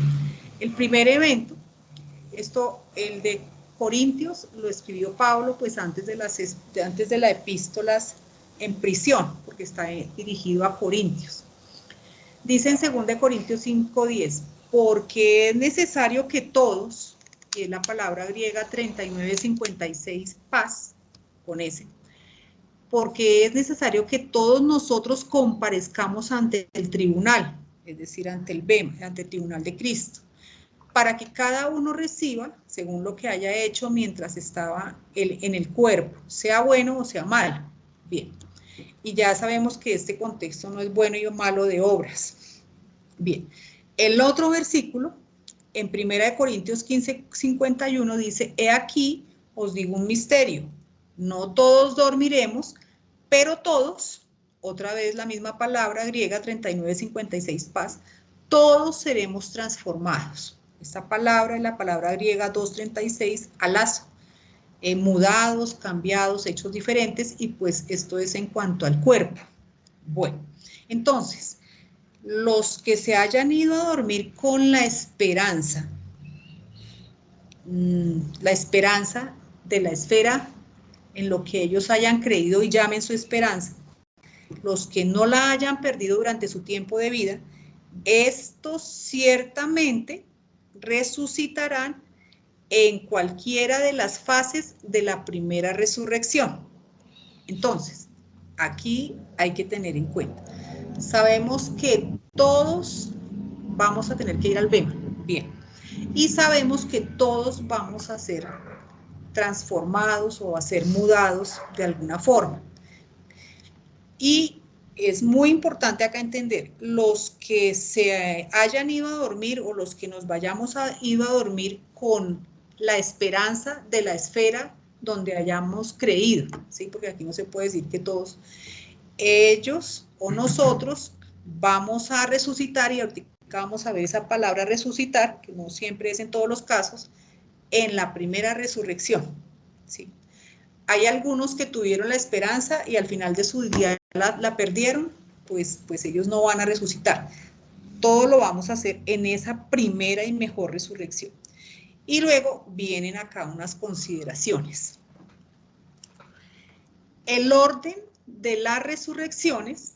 el primer evento, el de Corintios, lo escribió Pablo, pues antes de las epístolas en prisión, porque está dirigido a Corintios. Dice en 2 Corintios 5:10, porque es necesario que todos, que es la palabra griega 3956, paz, con ese, porque es necesario que todos nosotros comparezcamos ante el tribunal, es decir, ante el bema, ante el tribunal de Cristo, para que cada uno reciba según lo que haya hecho mientras estaba en el cuerpo, sea bueno o sea malo. Bien, y ya sabemos que este contexto no es bueno y malo de obras. Bien, el otro versículo, en 1 Corintios 15:51 dice, he aquí, os digo un misterio, no todos dormiremos, pero todos, otra vez la misma palabra griega 3956 paz, todos seremos transformados. Esta palabra es la palabra griega 236, alazo, mudados, cambiados, hechos diferentes, y pues esto es en cuanto al cuerpo. Bueno, entonces, los que se hayan ido a dormir con la esperanza de la esfera en lo que ellos hayan creído y llamen su esperanza, los que no la hayan perdido durante su tiempo de vida, estos ciertamente resucitarán en cualquiera de las fases de la primera resurrección. Entonces, aquí hay que tener en cuenta, sabemos que todos vamos a tener que ir al Bema, bien, y sabemos que todos vamos a ser transformados o a ser mudados de alguna forma. Y es muy importante acá entender, los que se hayan ido a dormir o los que nos vayamos a ir a dormir con la esperanza de la esfera donde hayamos creído, ¿sí? Porque aquí no se puede decir que todos, ellos o nosotros vamos a resucitar, y ahorita vamos a ver esa palabra resucitar, que no siempre es en todos los casos, en la primera resurrección, ¿sí? Hay algunos que tuvieron la esperanza y al final de su día la perdieron, pues ellos no van a resucitar. Todo lo vamos a hacer en esa primera y mejor resurrección. Y luego vienen acá unas consideraciones. El orden de las resurrecciones,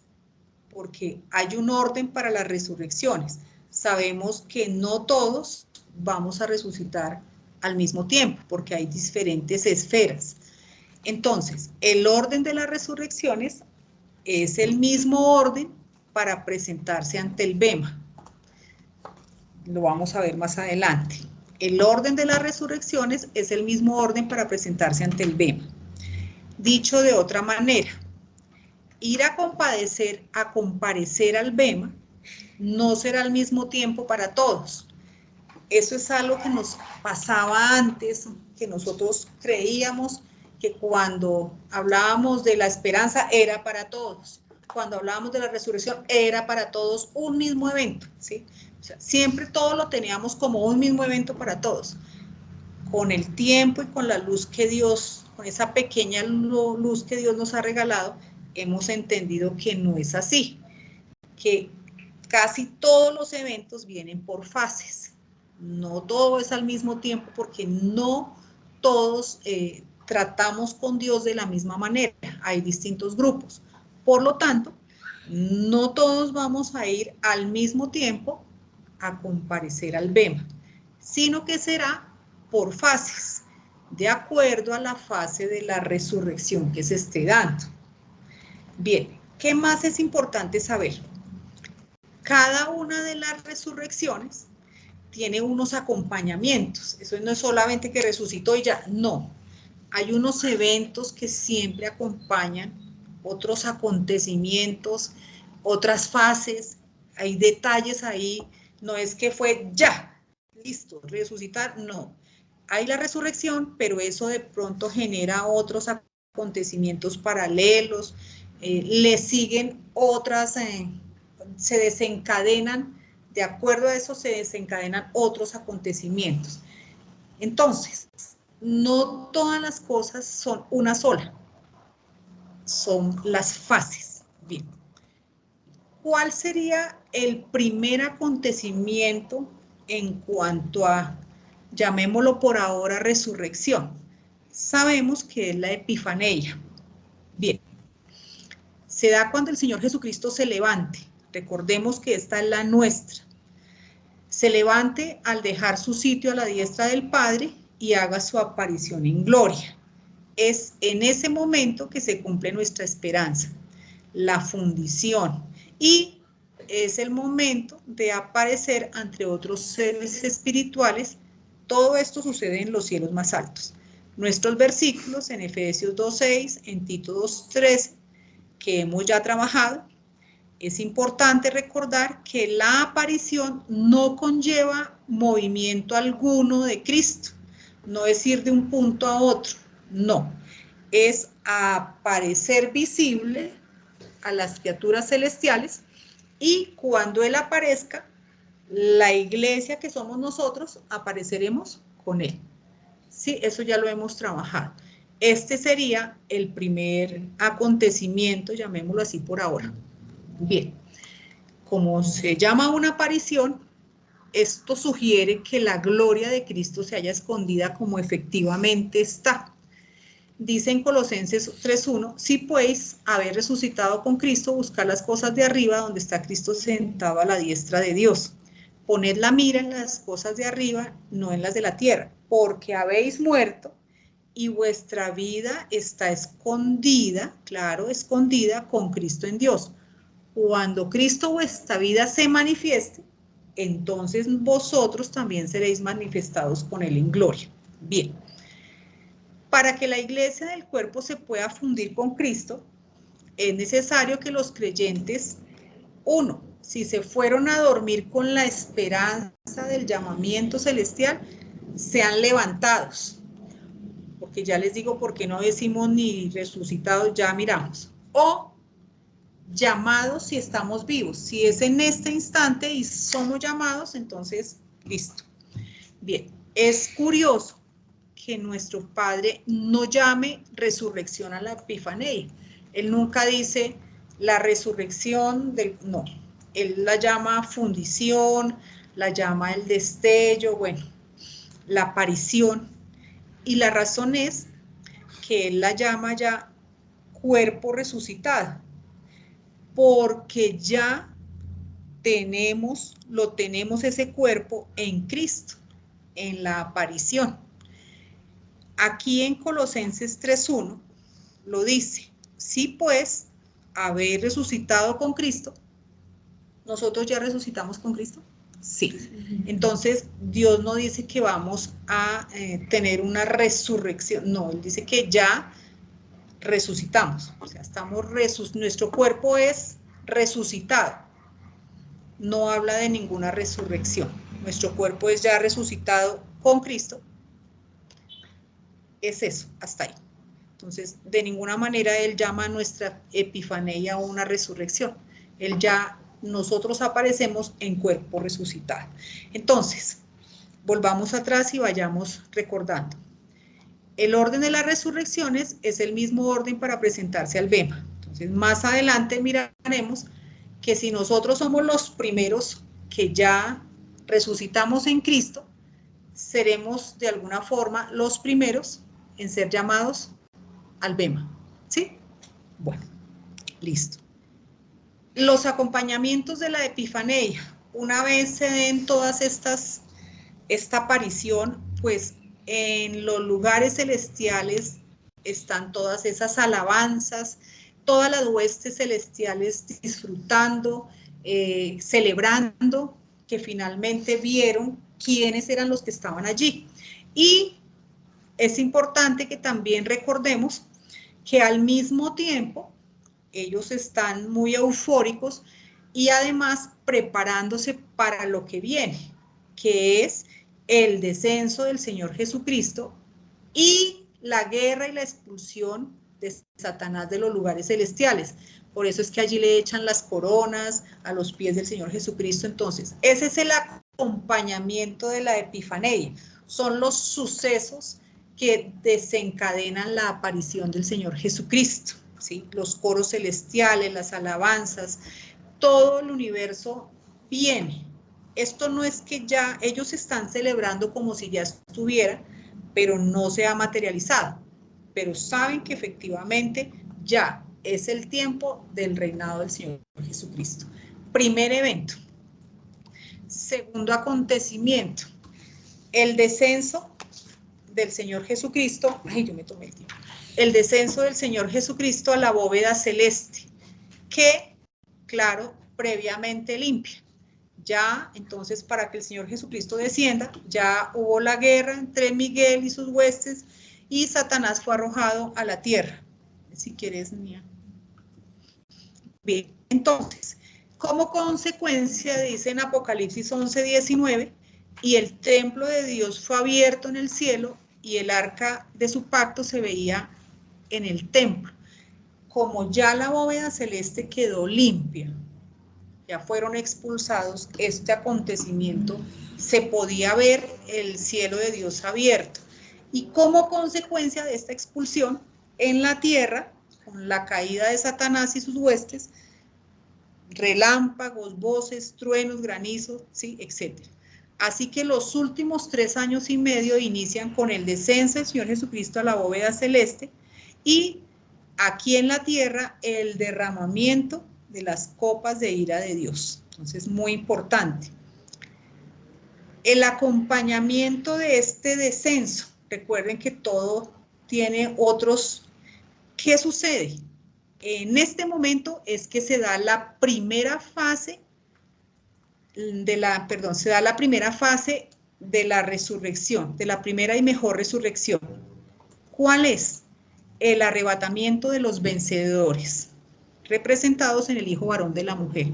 porque hay un orden para las resurrecciones. Sabemos que no todos vamos a resucitar al mismo tiempo, porque hay diferentes esferas. Entonces, el orden de las resurrecciones es el mismo orden para presentarse ante el Bema. Lo vamos a ver más adelante. El orden de las resurrecciones es el mismo orden para presentarse ante el Bema. Dicho de otra manera, ir a comparecer al Bema no será al mismo tiempo para todos. Eso es algo que nos pasaba antes, que nosotros creíamos que cuando hablábamos de la esperanza era para todos, cuando hablábamos de la resurrección era para todos un mismo evento, ¿sí? O sea, siempre todo lo teníamos como un mismo evento para todos. Con el tiempo y con la luz que Dios, con esa pequeña luz que Dios nos ha regalado, hemos entendido que no es así, que casi todos los eventos vienen por fases. No todo es al mismo tiempo porque no todos tratamos con Dios de la misma manera. Hay distintos grupos. Por lo tanto, no todos vamos a ir al mismo tiempo a comparecer al Bema, sino que será por fases, de acuerdo a la fase de la resurrección que se esté dando. Bien, ¿qué más es importante saber? Cada una de las resurrecciones tiene unos acompañamientos. Eso no es solamente que resucitó y ya, no. Hay unos eventos que siempre acompañan, otros acontecimientos, otras fases, hay detalles ahí, no es que fue ya, listo, resucitar, no. Hay la resurrección, pero eso de pronto genera otros acontecimientos paralelos, le siguen otras, se desencadenan, de acuerdo a eso se desencadenan otros acontecimientos. Entonces, no todas las cosas son una sola, son las fases. Bien, ¿cuál sería el primer acontecimiento en cuanto a, llamémoslo por ahora, resurrección? Sabemos que es la epifanía. Bien, se da cuando el Señor Jesucristo se levante. Recordemos que esta es la nuestra. Se levante al dejar su sitio a la diestra del Padre y haga su aparición en gloria. Es en ese momento que se cumple nuestra esperanza, la fundición, y es el momento de aparecer ante otros seres espirituales. Todo esto sucede en los cielos más altos. Nuestros versículos en Efesios 2:6, en Tito 2:13, que hemos ya trabajado, es importante recordar que la aparición no conlleva movimiento alguno de Cristo, no es ir de un punto a otro, no, es aparecer visible a las criaturas celestiales, y cuando Él aparezca, la iglesia que somos nosotros apareceremos con Él. Sí, eso ya lo hemos trabajado. Este sería el primer acontecimiento, llamémoslo así por ahora. Bien, como se llama una aparición, esto sugiere que la gloria de Cristo se haya escondida como efectivamente está. dice en Colosenses 3:1, si pues, haber resucitado con Cristo, buscar las cosas de arriba, donde está Cristo sentado a la diestra de Dios. Poned la mira en las cosas de arriba, no en las de la tierra, porque habéis muerto y vuestra vida está escondida, claro, escondida con Cristo en Dios. Cuando Cristo vuestra vida se manifieste, entonces vosotros también seréis manifestados con Él en gloria. Bien. Para que la iglesia del cuerpo se pueda fundir con Cristo, es necesario que los creyentes, uno, si se fueron a dormir con la esperanza del llamamiento celestial, sean levantados. Porque ya les digo por qué no decimos ni resucitados, ya miramos. O llamados si estamos vivos. Si es en este instante y somos llamados, entonces, listo. Bien, es curioso que nuestro Padre no llame resurrección a la Epifanía. Él nunca dice la resurrección del... No, Él la llama fundición, la llama el destello, bueno, la aparición. Y la razón es que Él la llama ya cuerpo resucitado, porque ya lo tenemos ese cuerpo en Cristo, en la aparición. Aquí en Colosenses 3:1 lo dice, si pues haber resucitado con Cristo, ¿nosotros ya resucitamos con Cristo? Sí. Entonces, Dios no dice que vamos a tener una resurrección, no, Él dice que ya resucitamos, o sea, nuestro cuerpo es resucitado, no habla de ninguna resurrección, nuestro cuerpo es ya resucitado con Cristo, es eso, hasta ahí. Entonces, de ninguna manera Él llama a nuestra epifanía una resurrección. Nosotros aparecemos en cuerpo resucitado. Entonces, volvamos atrás y vayamos recordando. El orden de las resurrecciones es el mismo orden para presentarse al bema. Entonces, más adelante miraremos que si nosotros somos los primeros que ya resucitamos en Cristo, seremos de alguna forma los primeros en ser llamados al bema, ¿sí? Bueno, listo. Los acompañamientos de la Epifanía, una vez se den todas esta aparición, pues en los lugares celestiales están todas esas alabanzas, todas las huestes celestiales disfrutando, celebrando, que finalmente vieron quiénes eran los que estaban allí. Y es importante que también recordemos que al mismo tiempo ellos están muy eufóricos y además preparándose para lo que viene, que es el descenso del Señor Jesucristo y la guerra y la expulsión de Satanás de los lugares celestiales. Por eso es que allí le echan las coronas a los pies del Señor Jesucristo. Entonces, ese es el acompañamiento de la Epifanía. Son los sucesos que desencadenan la aparición del Señor Jesucristo, ¿sí? Los coros celestiales, las alabanzas, todo el universo viene. Esto no es que ya ellos están celebrando como si ya estuviera, pero no se ha materializado. Pero saben que efectivamente ya es el tiempo del reinado del Señor Jesucristo. Primer evento. Segundo acontecimiento, el descenso del Señor Jesucristo, el descenso del Señor Jesucristo a la bóveda celeste, que, claro, previamente limpia. Ya, entonces, para que el Señor Jesucristo descienda, ya hubo la guerra entre Miguel y sus huestes, y Satanás fue arrojado a la tierra. Si quieres, Nia. Bien, entonces, como consecuencia, dice en Apocalipsis 11:19, y el templo de Dios fue abierto en el cielo y el arca de su pacto se veía en el templo. Como ya la bóveda celeste quedó limpia, ya fueron expulsados, este acontecimiento se podía ver el cielo de Dios abierto. Y como consecuencia de esta expulsión, en la tierra, con la caída de Satanás y sus huestes, relámpagos, voces, truenos, granizos, ¿sí? Etcétera. Así que los últimos 3 años y medio inician con el descenso del Señor Jesucristo a la bóveda celeste, Y aquí en la tierra, el derramamiento de las copas de ira de Dios. Entonces, muy importante. El acompañamiento de este descenso. Recuerden que todo tiene otros. ¿Qué sucede? En este momento es que se da la primera fase se da la primera fase de la resurrección, de la primera y mejor resurrección. ¿Cuál es? El arrebatamiento de los vencedores, representados en el hijo varón de la mujer.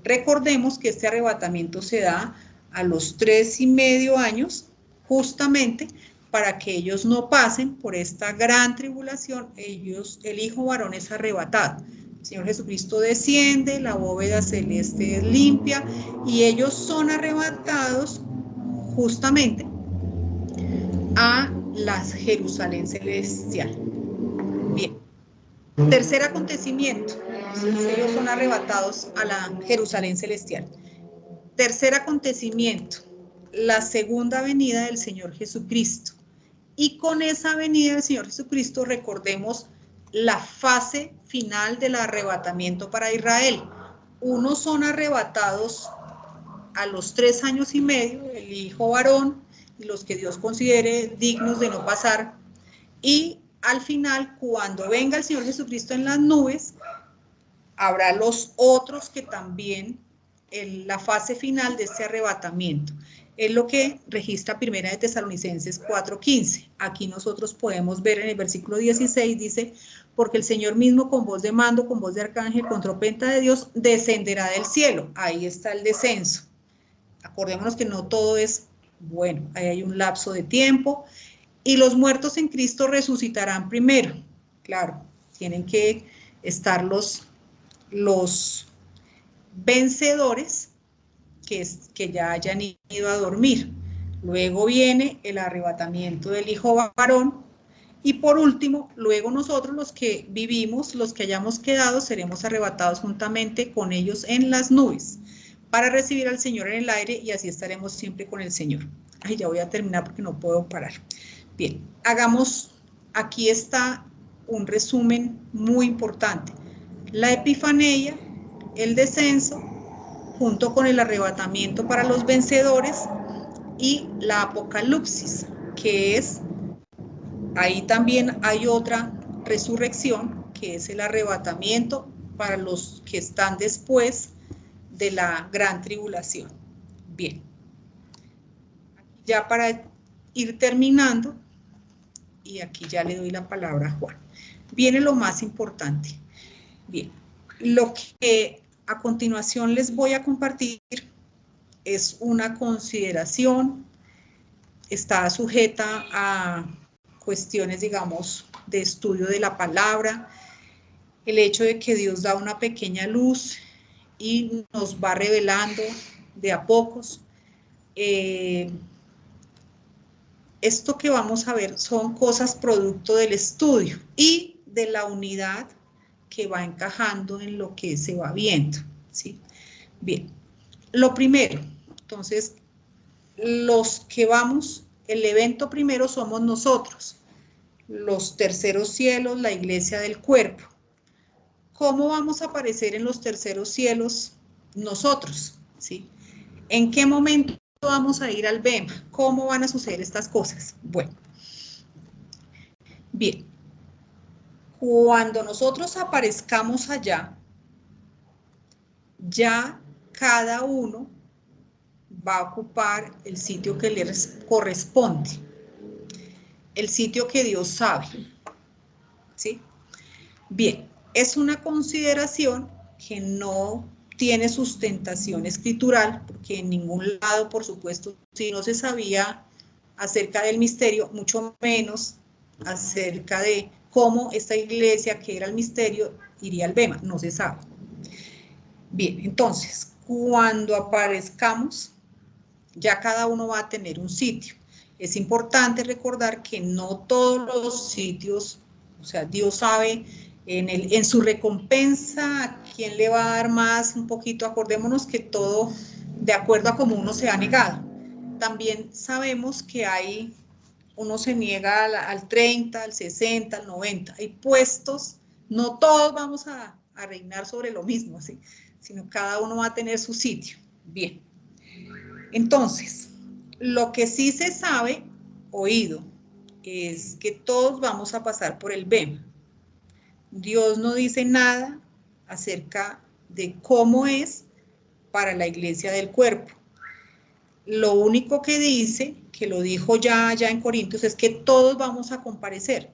Recordemos que este arrebatamiento se da a los 3,5 años, justamente para que ellos no pasen por esta gran tribulación. El hijo varón es arrebatado. El Señor Jesucristo desciende, la bóveda celeste es limpia y ellos son arrebatados justamente a la Jerusalén celestial. Bien. Tercer acontecimiento. Ellos son arrebatados a la Jerusalén celestial. Tercer acontecimiento. La segunda venida del Señor Jesucristo. Y con esa venida del Señor Jesucristo recordemos la fase final del arrebatamiento para Israel. Unos son arrebatados a los 3,5 años, el hijo varón y los que Dios considere dignos de no pasar. Y al final, cuando venga el Señor Jesucristo en las nubes, habrá los otros que también, en la fase final de este arrebatamiento. Es lo que registra Primera de Tesalonicenses 4:15. Aquí nosotros podemos ver en el versículo 16, dice, porque el Señor mismo con voz de mando, con voz de arcángel, con trompeta de Dios, descenderá del cielo. Ahí está el descenso. Acordémonos que no todo es bueno, ahí hay un lapso de tiempo. Y los muertos en Cristo resucitarán primero. Claro, tienen que estar los vencedores que ya hayan ido a dormir. Luego viene el arrebatamiento del hijo varón. Y por último, luego nosotros los que vivimos, los que hayamos quedado, seremos arrebatados juntamente con ellos en las nubes para recibir al Señor en el aire y así estaremos siempre con el Señor. Ay, ya voy a terminar porque no puedo parar. Bien, aquí está un resumen muy importante. La epifanía, el descenso, junto con el arrebatamiento para los vencedores y la apocalipsis, que es, ahí también hay otra resurrección, que es el arrebatamiento para los que están después de la gran tribulación. Bien, ya para ir terminando, y aquí ya le doy la palabra a Juan, viene lo más importante. Bien, lo que a continuación les voy a compartir es una consideración, está sujeta a cuestiones, digamos, de estudio de la palabra, el hecho de que Dios da una pequeña luz y nos va revelando de a pocos. Esto que vamos a ver son cosas producto del estudio y de la unidad que va encajando en lo que se va viendo, ¿sí? Bien, lo primero, entonces, los que vamos, el evento primero somos nosotros, los terceros cielos, la iglesia del cuerpo. ¿Cómo vamos a aparecer en los terceros cielos nosotros? ¿Sí? ¿En qué momento vamos a ir al Bema? ¿Cómo van a suceder estas cosas? Bueno, bien, cuando nosotros aparezcamos allá, ya cada uno va a ocupar el sitio que le corresponde, el sitio que Dios sabe, ¿sí? Bien, es una consideración que no tiene sustentación escritural, porque en ningún lado, por supuesto, si no se sabía acerca del misterio, mucho menos acerca de cómo esta iglesia, que era el misterio, iría al Bema, no se sabe. Bien, entonces, cuando aparezcamos, ya cada uno va a tener un sitio. Es importante recordar que no todos los sitios, o sea, Dios sabe en su recompensa a quién le va a dar más, un poquito, acordémonos que todo de acuerdo a cómo uno se ha negado. También sabemos que hay uno se niega al 30, al 60, al 90. Hay puestos, no todos vamos a reinar sobre lo mismo, ¿sí? Sino cada uno va a tener su sitio. Bien. Entonces, lo que sí se sabe, oído, es que todos vamos a pasar por el bema. Dios no dice nada acerca de cómo es para la iglesia del cuerpo. Lo único que dice, que lo dijo ya en Corintios, es que todos vamos a comparecer,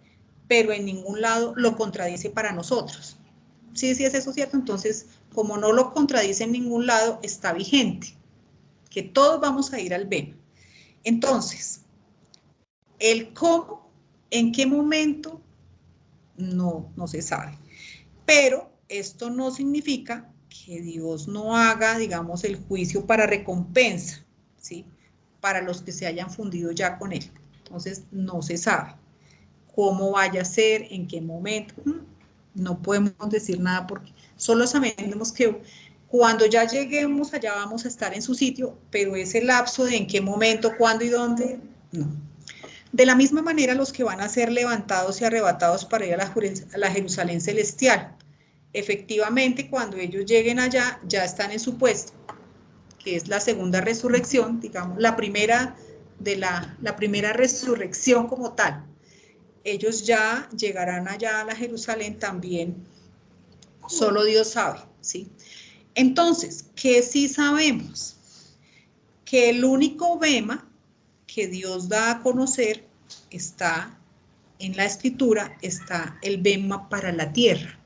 pero en ningún lado lo contradice para nosotros. Sí, sí es eso cierto. Entonces, como no lo contradice en ningún lado, está vigente, que todos vamos a ir al bema. Entonces, el cómo, en qué momento, no se sabe. Pero esto no significa que Dios no haga, digamos, el juicio para recompensa, ¿sí? Para los que se hayan fundido ya con Él. Entonces, no se sabe cómo vaya a ser, en qué momento. No podemos decir nada porque solo sabemos que cuando ya lleguemos allá vamos a estar en su sitio, pero ese lapso de en qué momento, cuándo y dónde, no. De la misma manera, los que van a ser levantados y arrebatados para ir a la Jerusalén celestial, efectivamente, cuando ellos lleguen allá, ya están en su puesto, que es la segunda resurrección, digamos, la primera primera resurrección como tal. Ellos ya llegarán allá a la Jerusalén también, solo Dios sabe, ¿sí? Entonces, ¿qué sí sabemos? Que el único bema que Dios da a conocer está en la escritura, está el bema para la tierra.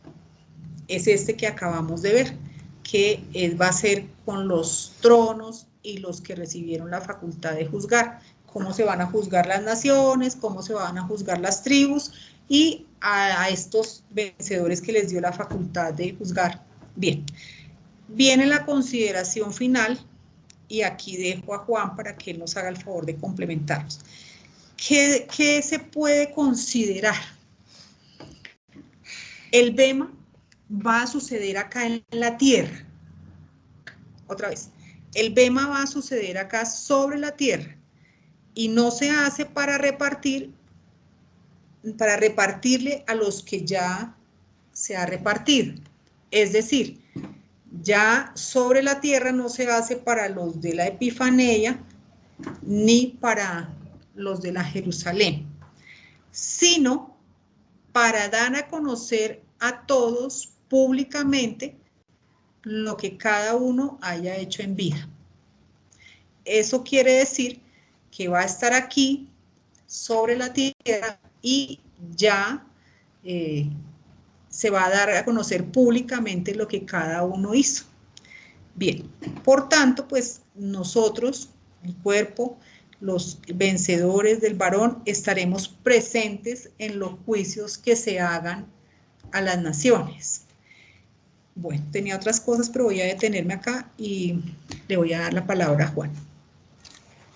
Es este que acabamos de ver, que va a ser con los tronos y los que recibieron la facultad de juzgar. Cómo se van a juzgar las naciones, cómo se van a juzgar las tribus y a estos vencedores que les dio la facultad de juzgar. Bien, viene la consideración final y aquí dejo a Juan para que él nos haga el favor de complementarnos. ¿Qué se puede considerar? El bema va a suceder acá en la tierra. Otra vez, el bema va a suceder acá sobre la tierra y no se hace para repartirle a los que ya se ha repartido. Es decir, ya sobre la tierra no se hace para los de la Epifanía ni para los de la Jerusalén, sino para dar a conocer a todos públicamente lo que cada uno haya hecho en vida. Eso quiere decir que va a estar aquí sobre la tierra y ya se va a dar a conocer públicamente lo que cada uno hizo. Bien, por tanto, pues nosotros, el cuerpo, los vencedores del varón, estaremos presentes en los juicios que se hagan a las naciones. Bueno, tenía otras cosas, pero voy a detenerme acá y le voy a dar la palabra a Juan.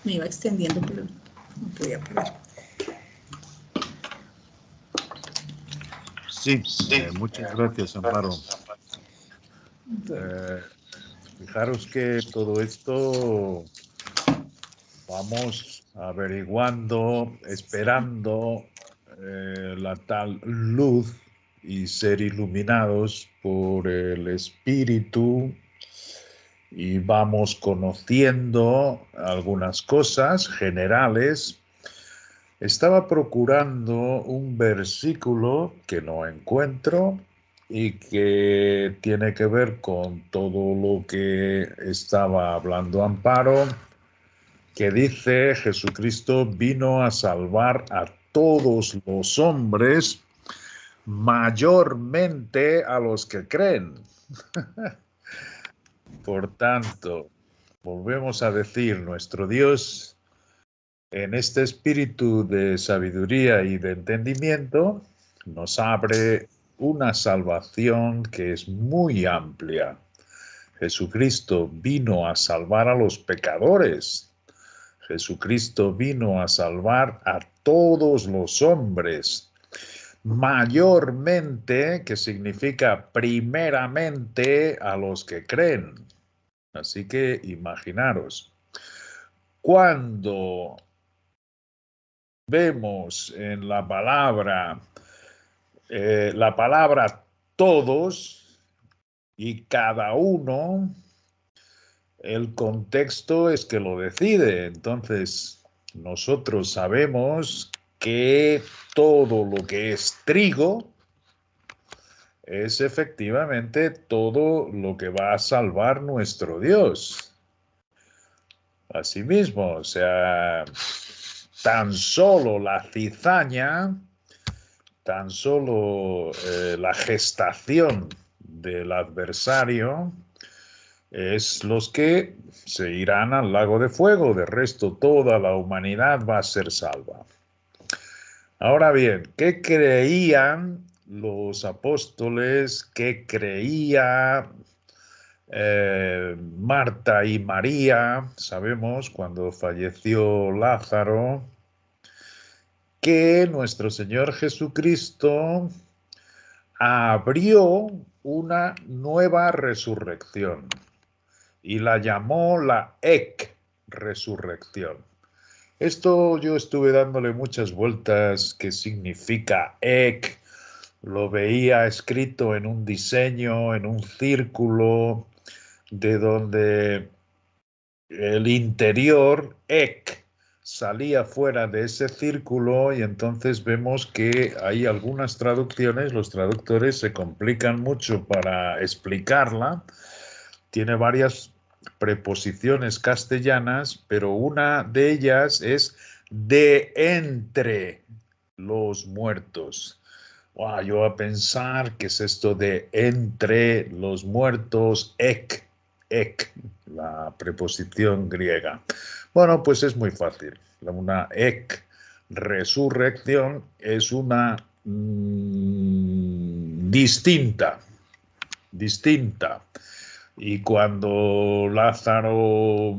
Me iba extendiendo, pero no podía parar. Sí, muchas gracias, Amparo. Fijaros que todo esto vamos averiguando, esperando la tal luz y ser iluminados por el Espíritu y vamos conociendo algunas cosas generales. Estaba procurando un versículo que no encuentro y que tiene que ver con todo lo que estaba hablando Amparo, que dice: Jesucristo vino a salvar a todos los hombres, mayormente a los que creen. Por tanto, volvemos a decir, nuestro Dios, en este espíritu de sabiduría y de entendimiento, nos abre una salvación que es muy amplia. Jesucristo vino a salvar a los pecadores. Jesucristo vino a salvar a todos los hombres. Mayormente, que significa primeramente, a los que creen. Así que imaginaros, cuando vemos en la palabra todos y cada uno, el contexto es que lo decide. Entonces, nosotros sabemos que todo lo que es trigo es efectivamente todo lo que va a salvar nuestro Dios. Asimismo, o sea, tan solo la cizaña, tan solo la gestación del adversario es los que se irán al lago de fuego. De resto, toda la humanidad va a ser salva. Ahora bien, ¿qué creían los apóstoles? ¿Qué creía Marta y María? Sabemos cuando falleció Lázaro que nuestro Señor Jesucristo abrió una nueva resurrección y la llamó la resurrección. Esto yo estuve dándole muchas vueltas, qué significa lo veía escrito en un diseño, en un círculo, de donde el interior, salía fuera de ese círculo y entonces vemos que hay algunas traducciones, los traductores se complican mucho para explicarla, tiene varias preposiciones castellanas, pero una de ellas es de entre los muertos. Wow, yo a pensar qué es esto de entre los muertos, la preposición griega. Bueno, pues es muy fácil. Una resurrección es una distinta. Y cuando Lázaro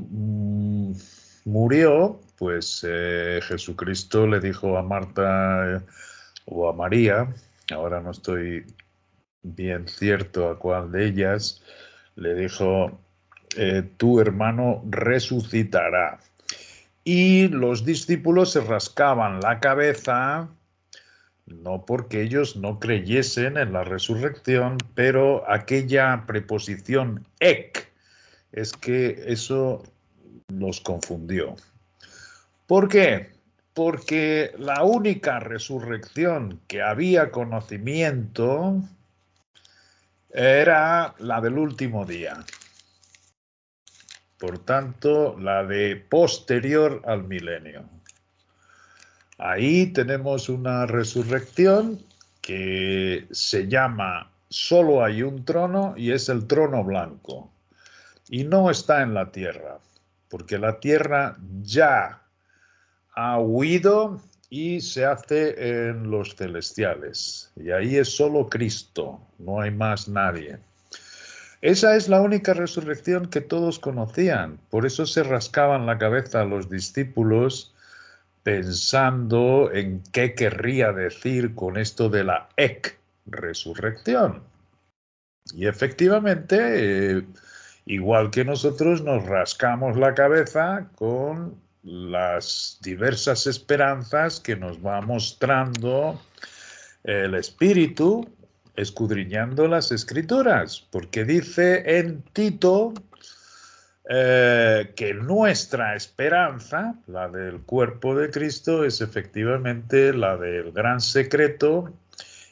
murió, pues Jesucristo le dijo a Marta o a María, ahora no estoy bien cierto a cuál de ellas, le dijo, tu hermano resucitará. Y los discípulos se rascaban la cabeza, no porque ellos no creyesen en la resurrección, pero aquella preposición es que eso los confundió. ¿Por qué? Porque la única resurrección que había conocimiento era la del último día. Por tanto, la de posterior al milenio. Ahí tenemos una resurrección que se llama solo hay un trono y es el trono blanco. Y no está en la tierra, porque la tierra ya ha huido y se hace en los celestiales. Y ahí es solo Cristo, no hay más nadie. Esa es la única resurrección que todos conocían. Por eso se rascaban la cabeza los discípulos pensando en qué querría decir con esto de la resurrección. Y efectivamente, igual que nosotros nos rascamos la cabeza con las diversas esperanzas que nos va mostrando el Espíritu escudriñando las Escrituras, porque dice en Tito que nuestra esperanza, la del cuerpo de Cristo, es efectivamente la del gran secreto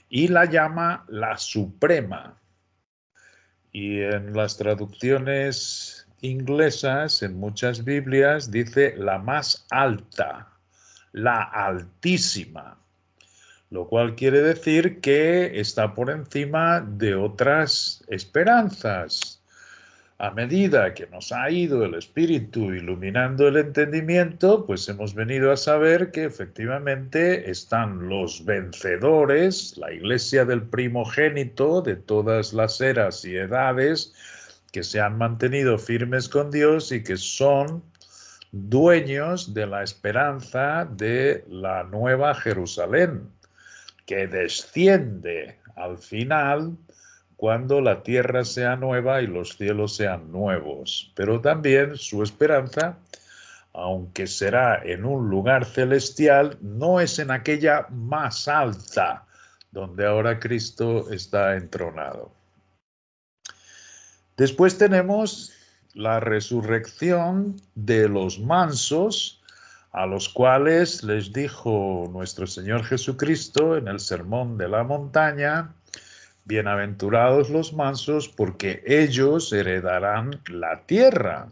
y la llama la suprema. Y en las traducciones inglesas, en muchas Biblias, dice la más alta, la altísima, lo cual quiere decir que está por encima de otras esperanzas. A medida que nos ha ido el Espíritu iluminando el entendimiento, pues hemos venido a saber que efectivamente están los vencedores, la iglesia del primogénito de todas las eras y edades, que se han mantenido firmes con Dios y que son dueños de la esperanza de la nueva Jerusalén, que desciende al final cuando la tierra sea nueva y los cielos sean nuevos. Pero también su esperanza aunque será en un lugar celestial, no es en aquella más alta, donde ahora Cristo está entronado. Después tenemos la resurrección de los mansos, a los cuales les dijo nuestro Señor Jesucristo en el Sermón de la Montaña: bienaventurados los mansos, porque ellos heredarán la tierra.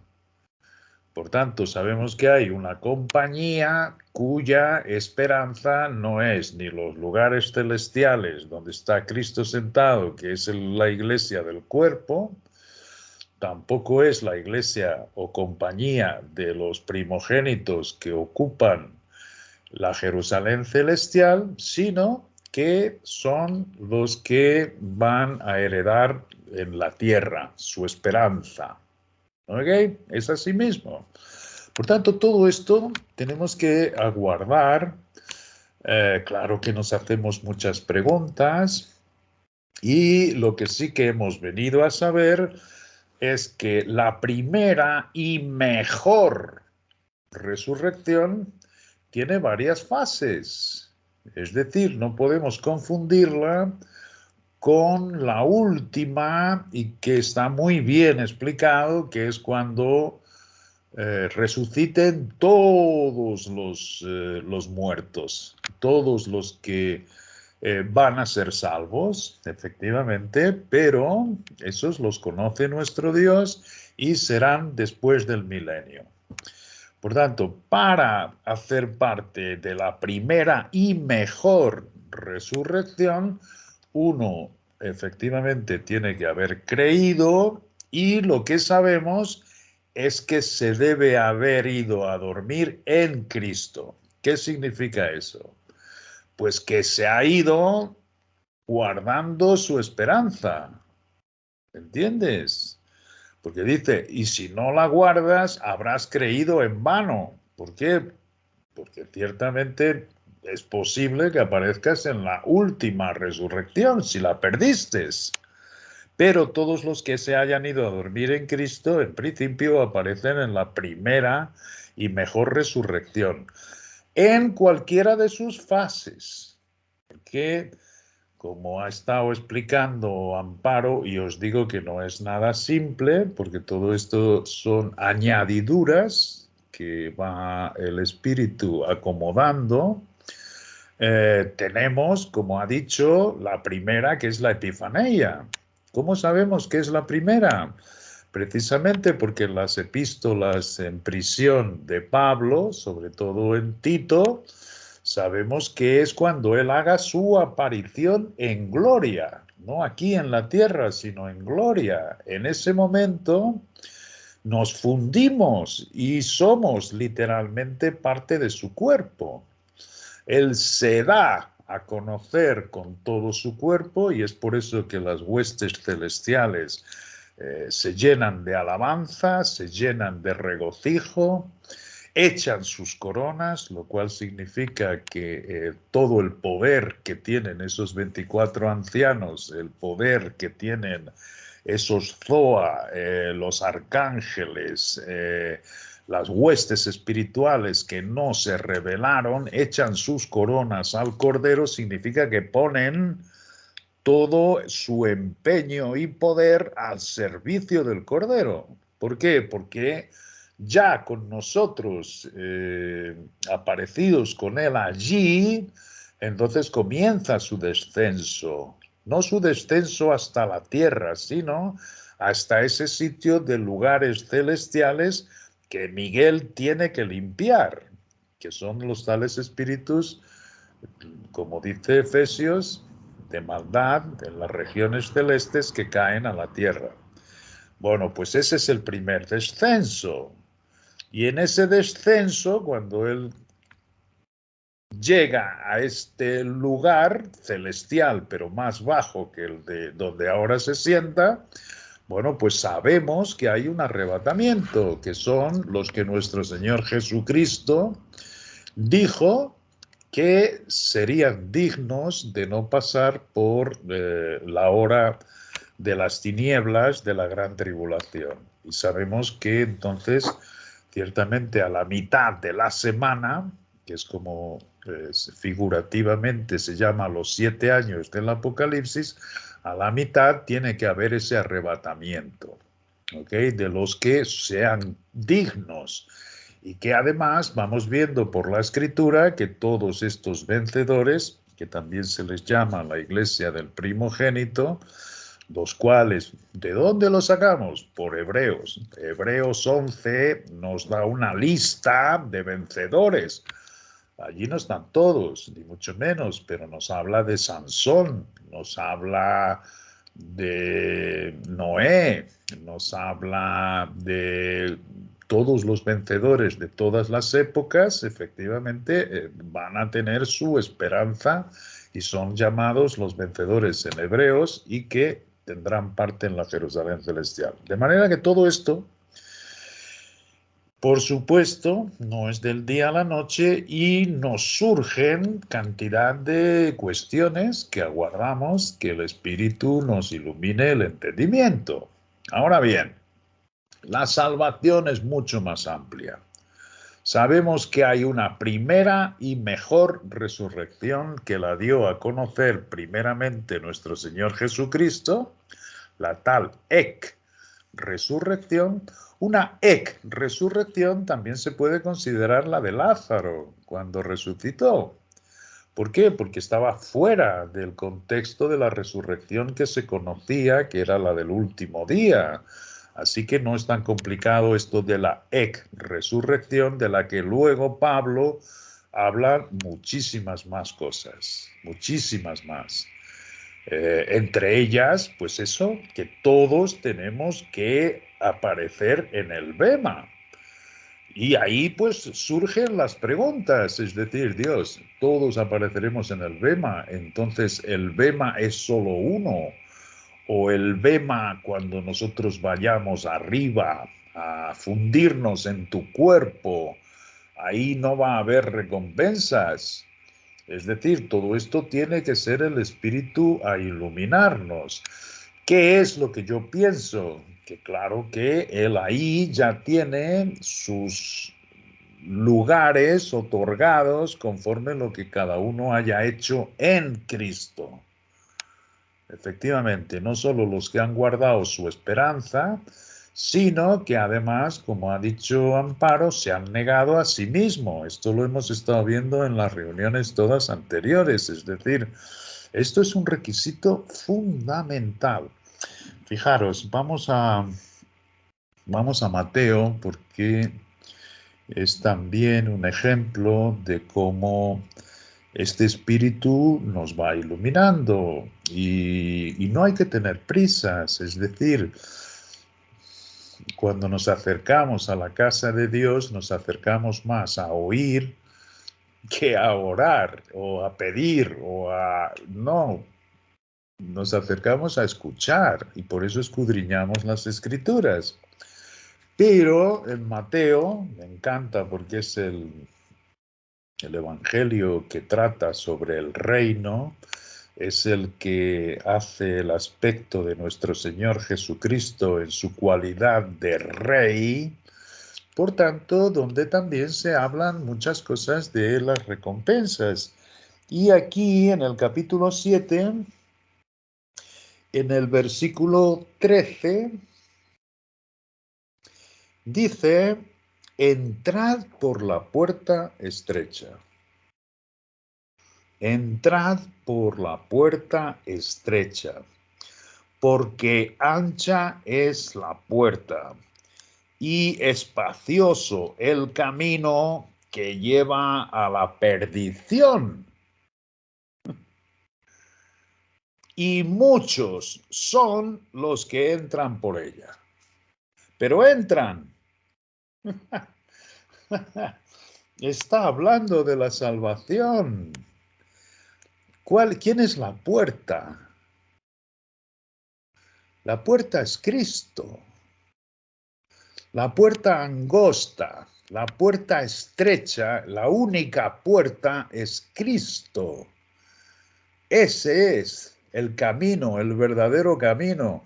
Por tanto, sabemos que hay una compañía cuya esperanza no es ni los lugares celestiales donde está Cristo sentado, que es la iglesia del cuerpo, tampoco es la iglesia o compañía de los primogénitos que ocupan la Jerusalén celestial, sino que son los que van a heredar en la tierra su esperanza. ¿Ok? Es así mismo. Por tanto, todo esto tenemos que aguardar. Claro que nos hacemos muchas preguntas, y lo que sí que hemos venido a saber es que la primera y mejor resurrección tiene varias fases. Es decir, no podemos confundirla con la última, y que está muy bien explicado, que es cuando resuciten todos los muertos, todos los que van a ser salvos, efectivamente, pero esos los conoce nuestro Dios y serán después del milenio. Por tanto, para hacer parte de la primera y mejor resurrección, uno efectivamente tiene que haber creído, y lo que sabemos es que se debe haber ido a dormir en Cristo. ¿Qué significa eso? Pues que se ha ido guardando su esperanza. ¿Entiendes? Porque dice, y si no la guardas, habrás creído en vano. ¿Por qué? Porque ciertamente es posible que aparezcas en la última resurrección, si la perdiste. Pero todos los que se hayan ido a dormir en Cristo, en principio, aparecen en la primera y mejor resurrección, en cualquiera de sus fases. Porque, como ha estado explicando Amparo, y os digo que no es nada simple, porque todo esto son añadiduras que va el Espíritu acomodando, tenemos, como ha dicho, la primera, que es la Epifanía. ¿Cómo sabemos que es la primera? Precisamente porque en las epístolas en prisión de Pablo, sobre todo en Tito, sabemos que es cuando él haga su aparición en gloria, no aquí en la tierra, sino en gloria. En ese momento nos fundimos y somos literalmente parte de su cuerpo. Él se da a conocer con todo su cuerpo, y es por eso que las huestes celestiales se llenan de alabanza, se llenan de regocijo, echan sus coronas, lo cual significa que todo el poder que tienen esos 24 ancianos, el poder que tienen esos Zoa, los arcángeles, las huestes espirituales que no se rebelaron, echan sus coronas al Cordero, significa que ponen todo su empeño y poder al servicio del Cordero. ¿Por qué? Porque ya con nosotros aparecidos con Él allí, entonces comienza su descenso. No su descenso hasta la tierra, sino hasta ese sitio de lugares celestiales que Miguel tiene que limpiar, que son los tales espíritus, como dice Efesios, de maldad en las regiones celestes que caen a la tierra. Bueno, pues ese es el primer descenso. Y en ese descenso, cuando él llega a este lugar celestial, pero más bajo que el de donde ahora se sienta, bueno, pues sabemos que hay un arrebatamiento, que son los que nuestro Señor Jesucristo dijo que serían dignos de no pasar por la hora de las tinieblas de la gran tribulación. Y sabemos que entonces ciertamente a la mitad de la semana, que es como figurativamente se llama los 7 años del Apocalipsis, a la mitad tiene que haber ese arrebatamiento, ¿ok? De los que sean dignos. Y que además vamos viendo por la Escritura que todos estos vencedores, que también se les llama la iglesia del primogénito, los cuales, ¿de dónde los sacamos? Por Hebreos. Hebreos 11 nos da una lista de vencedores. Allí no están todos, ni mucho menos, pero nos habla de Sansón, nos habla de Noé, nos habla de todos los vencedores de todas las épocas, efectivamente, van a tener su esperanza y son llamados los vencedores en Hebreos y que tendrán parte en la Jerusalén celestial. De manera que todo esto, por supuesto, no es del día a la noche y nos surgen cantidad de cuestiones que aguardamos que el Espíritu nos ilumine el entendimiento. Ahora bien, la salvación es mucho más amplia. Sabemos que hay una primera y mejor resurrección que la dio a conocer primeramente nuestro Señor Jesucristo, la tal resurrección. Una resurrección también se puede considerar la de Lázaro cuando resucitó. ¿Por qué? Porque estaba fuera del contexto de la resurrección que se conocía, que era la del último día. Así que no es tan complicado esto de la resurrección, de la que luego Pablo habla muchísimas más cosas, muchísimas más. Entre ellas, pues eso, que todos tenemos que aparecer en el bema. Y ahí pues surgen las preguntas, es decir, Dios, todos apareceremos en el bema, entonces el bema es solo uno, o el bema cuando nosotros vayamos arriba a fundirnos en tu cuerpo, ahí no va a haber recompensas. Es decir, todo esto tiene que ser el Espíritu a iluminarnos. ¿Qué es lo que yo pienso? Que claro que Él ahí ya tiene sus lugares otorgados conforme lo que cada uno haya hecho en Cristo. Efectivamente, no solo los que han guardado su esperanza, sino que además, como ha dicho Amparo, se han negado a sí mismo. Esto lo hemos estado viendo en las reuniones todas anteriores, es decir, esto es un requisito fundamental. Fijaros, vamos a Mateo porque es también un ejemplo de cómo este espíritu nos va iluminando y no hay que tener prisas, es decir, cuando nos acercamos a la casa de Dios, nos acercamos más a oír que a orar o a pedir o a... No, nos acercamos a escuchar y por eso escudriñamos las Escrituras. Pero en Mateo, me encanta porque es el evangelio que trata sobre el reino, es el que hace el aspecto de nuestro Señor Jesucristo en su cualidad de rey, por tanto, donde también se hablan muchas cosas de las recompensas. Y aquí en el capítulo 7, en el versículo 13, dice, entrad por la puerta estrecha. Entrad por la puerta estrecha, porque ancha es la puerta y espacioso el camino que lleva a la perdición. Y muchos son los que entran por ella. Pero entran. Está hablando de la salvación. ¿Quién es la puerta? La puerta es Cristo. La puerta angosta, la puerta estrecha, la única puerta es Cristo. Ese es el camino, el verdadero camino,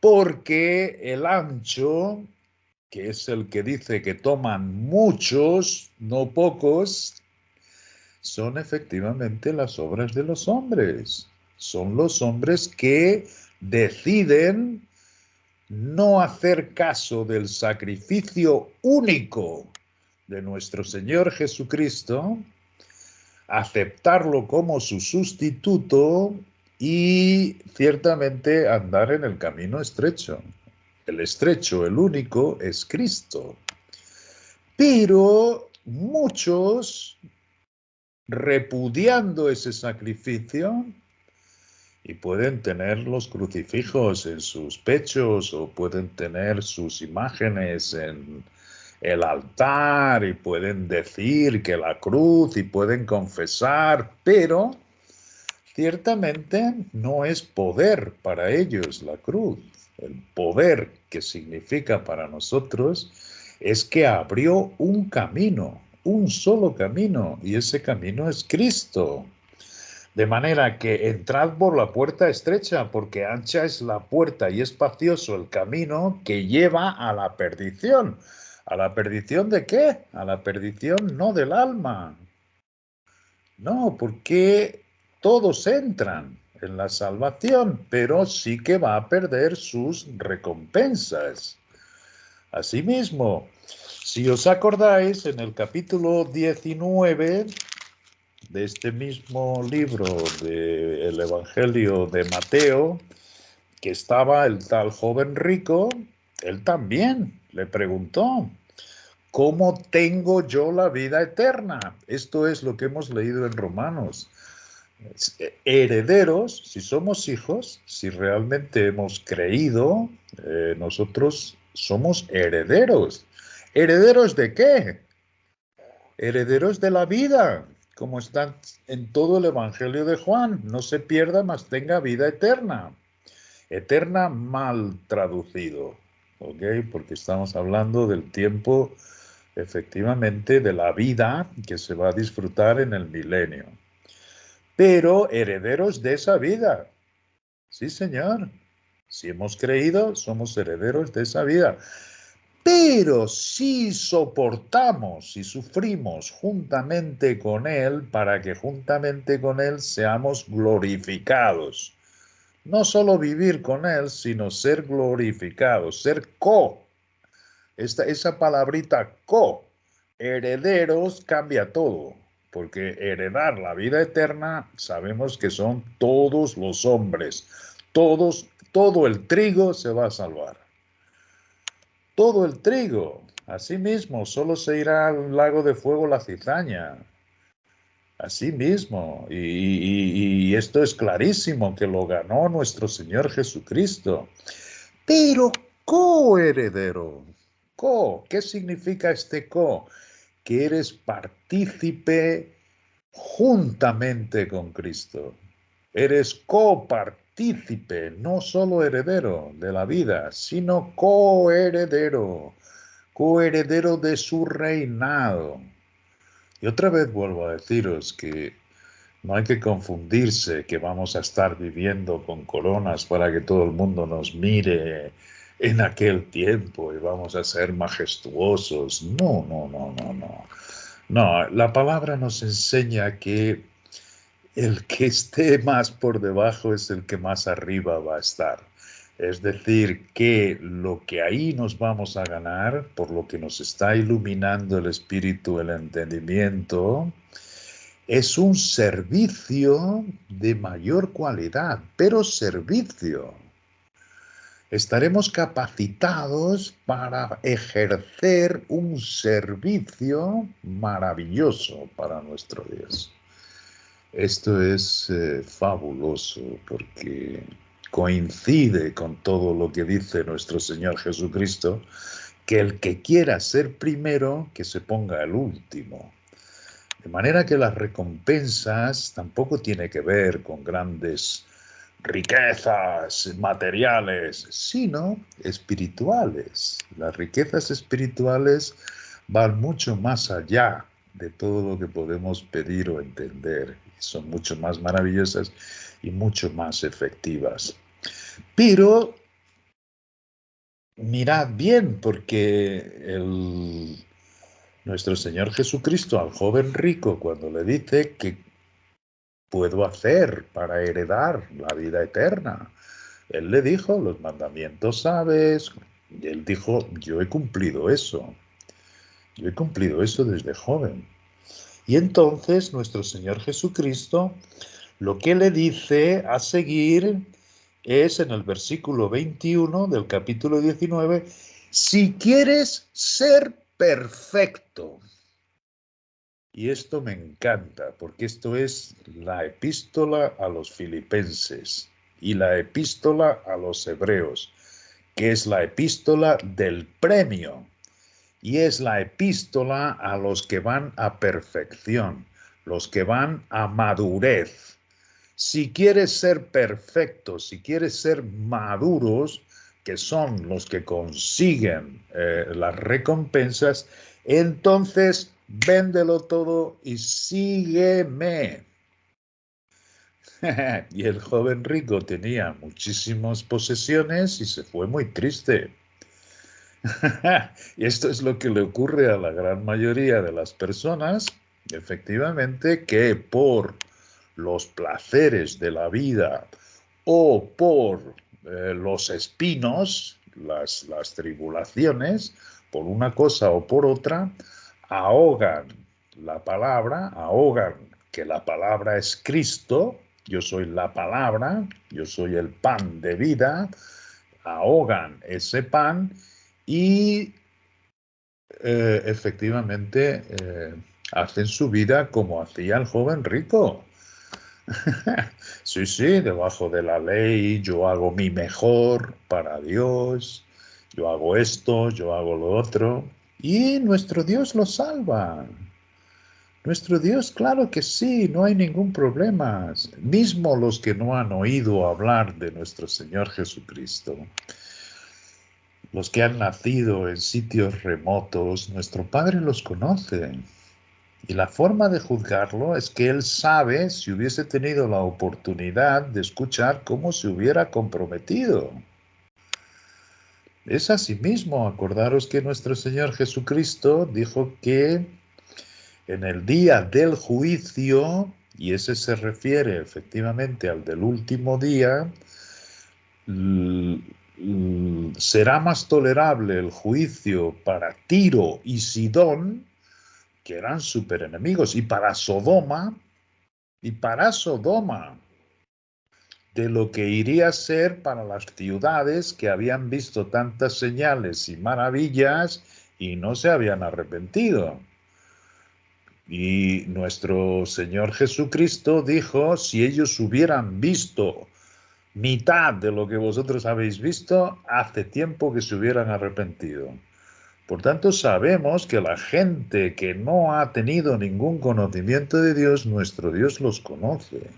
porque el ancho, que es el que dice que toman muchos, no pocos, son efectivamente las obras de los hombres. Son los hombres que deciden no hacer caso del sacrificio único de nuestro Señor Jesucristo, aceptarlo como su sustituto y ciertamente andar en el camino estrecho. El estrecho, el único, es Cristo. Pero muchos, repudiando ese sacrificio, y pueden tener los crucifijos en sus pechos o pueden tener sus imágenes en el altar y pueden decir que la cruz y pueden confesar, pero ciertamente no es poder para ellos la cruz. El poder que significa para nosotros es que abrió un camino, un solo camino, y ese camino es Cristo. De manera que entrad por la puerta estrecha, porque ancha es la puerta y espacioso el camino que lleva a la perdición. ¿A la perdición de qué? A la perdición no del alma. No, porque todos entran en la salvación, pero sí que va a perder sus recompensas. Asimismo, si os acordáis, en el capítulo 19 de este mismo libro del Evangelio de Mateo, que estaba el tal joven rico, él también le preguntó, ¿cómo tengo yo la vida eterna? Esto es lo que hemos leído en Romanos. Herederos, si somos hijos, si realmente hemos creído, nosotros somos herederos. ¿Herederos de qué? Herederos de la vida, como están en todo el Evangelio de Juan. No se pierda, mas tenga vida eterna. Eterna mal traducido, ¿ok? Porque estamos hablando del tiempo, efectivamente, de la vida que se va a disfrutar en el milenio. Pero herederos de esa vida. Sí, Señor. Si hemos creído, somos herederos de esa vida. Pero si soportamos y sufrimos juntamente con Él, para que juntamente con Él seamos glorificados. No solo vivir con Él, sino ser glorificados, ser esa palabrita herederos cambia todo, porque heredar la vida eterna sabemos que son todos los hombres, todo el trigo se va a salvar. Todo el trigo. Asimismo, solo se irá al lago de fuego la cizaña. Así mismo. Y esto es clarísimo, que lo ganó nuestro Señor Jesucristo. Pero coheredero. ¿Qué significa este co? Que eres partícipe juntamente con Cristo. Eres copartícipe, no solo heredero de la vida, sino coheredero de su reinado. Y otra vez vuelvo a deciros que no hay que confundirse que vamos a estar viviendo con coronas para que todo el mundo nos mire en aquel tiempo y vamos a ser majestuosos. No, no, no, no, no. No, la palabra nos enseña que el que esté más por debajo es el que más arriba va a estar. Es decir, que lo que ahí nos vamos a ganar, por lo que nos está iluminando el espíritu, el entendimiento, es un servicio de mayor cualidad, pero servicio. Estaremos capacitados para ejercer un servicio maravilloso para nuestro Dios. Esto es fabuloso porque coincide con todo lo que dice nuestro Señor Jesucristo, que el que quiera ser primero, que se ponga el último. De manera que las recompensas tampoco tienen que ver con grandes riquezas materiales, sino espirituales. Las riquezas espirituales van mucho más allá de todo lo que podemos pedir o entender. Son mucho más maravillosas y mucho más efectivas. Pero Mirad bien, porque nuestro Señor Jesucristo al joven rico, cuando le dice que puedo hacer para heredar la vida eterna, él le dijo, los mandamientos sabes, y él dijo, yo he cumplido eso. Yo he cumplido eso desde joven. Y entonces nuestro Señor Jesucristo lo que le dice a seguir es en el versículo 21 del capítulo 19, si quieres ser perfecto. Y esto me encanta, porque esto es la epístola a los filipenses y la epístola a los hebreos, que es la epístola del premio. Y es la epístola a los que van a perfección, los que van a madurez. Si quieres ser perfectos, si quieres ser maduros, que son los que consiguen las recompensas, entonces véndelo todo y sígueme. Y el joven rico tenía muchísimas posesiones y se fue muy triste. Y esto es lo que le ocurre a la gran mayoría de las personas, efectivamente, que por los placeres de la vida o por los espinos, las tribulaciones, por una cosa o por otra, ahogan la palabra, ahogan que la palabra es Cristo, yo soy la palabra, yo soy el pan de vida, ahogan ese pan y efectivamente hacen su vida como hacía el joven rico. Sí, sí, debajo de la ley yo hago mi mejor para Dios, yo hago esto, yo hago lo otro, y nuestro Dios lo salva. Nuestro Dios, claro que sí, no hay ningún problema. Mismo los que no han oído hablar de nuestro Señor Jesucristo, los que han nacido en sitios remotos, nuestro Padre los conoce. Y la forma de juzgarlo es que Él sabe si hubiese tenido la oportunidad de escuchar cómo se hubiera comprometido. Es así mismo, acordaros que nuestro Señor Jesucristo dijo que en el día del juicio, y ese se refiere efectivamente al del último día, será más tolerable el juicio para Tiro y Sidón, que eran súper enemigos, y para Sodoma, de lo que iría a ser para las ciudades que habían visto tantas señales y maravillas y no se habían arrepentido. Y nuestro Señor Jesucristo dijo, si ellos hubieran visto mitad de lo que vosotros habéis visto, hace tiempo que se hubieran arrepentido. Por tanto, sabemos que la gente que no ha tenido ningún conocimiento de Dios, nuestro Dios los conoce.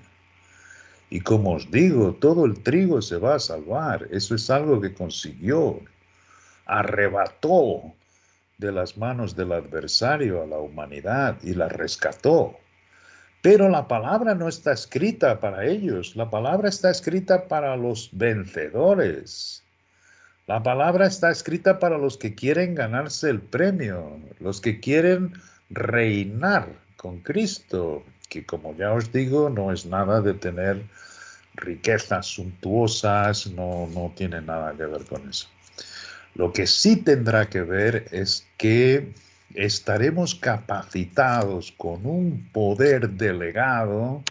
Y como os digo, todo el trigo se va a salvar. Eso es algo que consiguió. Arrebató de las manos del adversario a la humanidad y la rescató. Pero la palabra no está escrita para ellos. La palabra está escrita para los vencedores. La palabra está escrita para los que quieren ganarse el premio, los que quieren reinar con Cristo, que como ya os digo, no es nada de tener riquezas suntuosas, no tiene nada que ver con eso. Lo que sí tendrá que ver es que estaremos capacitados con un poder delegado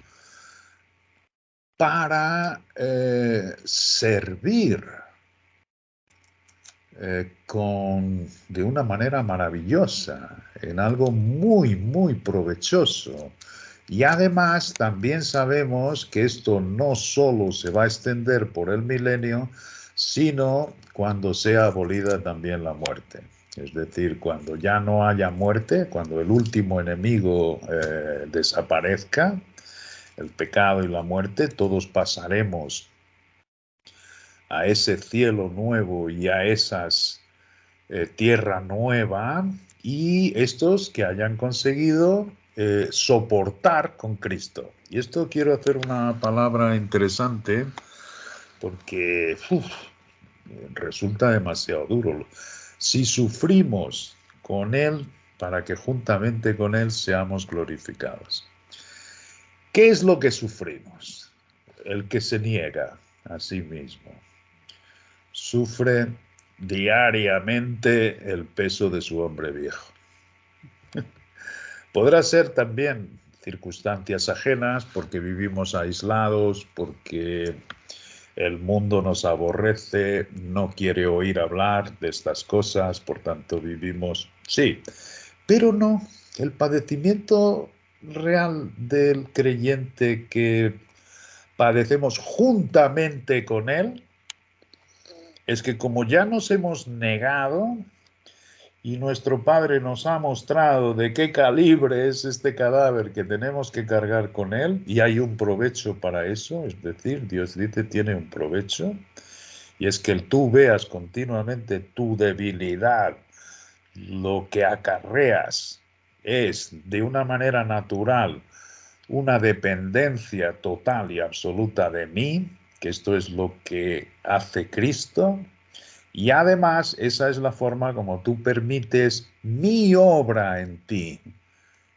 para servir de una manera maravillosa, en algo muy, muy provechoso. Y además también sabemos que esto no solo se va a extender por el milenio, sino cuando sea abolida también la muerte. Es decir, cuando ya no haya muerte, cuando el último enemigo desaparezca, el pecado y la muerte, todos pasaremos a ese cielo nuevo y a esas tierra nueva, y estos que hayan conseguido soportar con Cristo. Y esto quiero hacer una palabra interesante porque resulta demasiado duro. Si sufrimos con Él, para que juntamente con Él seamos glorificados. ¿Qué es lo que sufrimos? El que se niega a sí mismo. Sufre diariamente el peso de su hombre viejo. Podrá ser también circunstancias ajenas, porque vivimos aislados, porque el mundo nos aborrece, no quiere oír hablar de estas cosas, por tanto vivimos, sí, pero no, el padecimiento real del creyente que padecemos juntamente con él, es que como ya nos hemos negado y nuestro Padre nos ha mostrado de qué calibre es este cadáver que tenemos que cargar con él, y hay un provecho para eso, es decir, Dios dice tiene un provecho, y es que tú veas continuamente tu debilidad, lo que acarreas es de una manera natural una dependencia total y absoluta de mí, que esto es lo que hace Cristo, y además esa es la forma como tú permites mi obra en ti.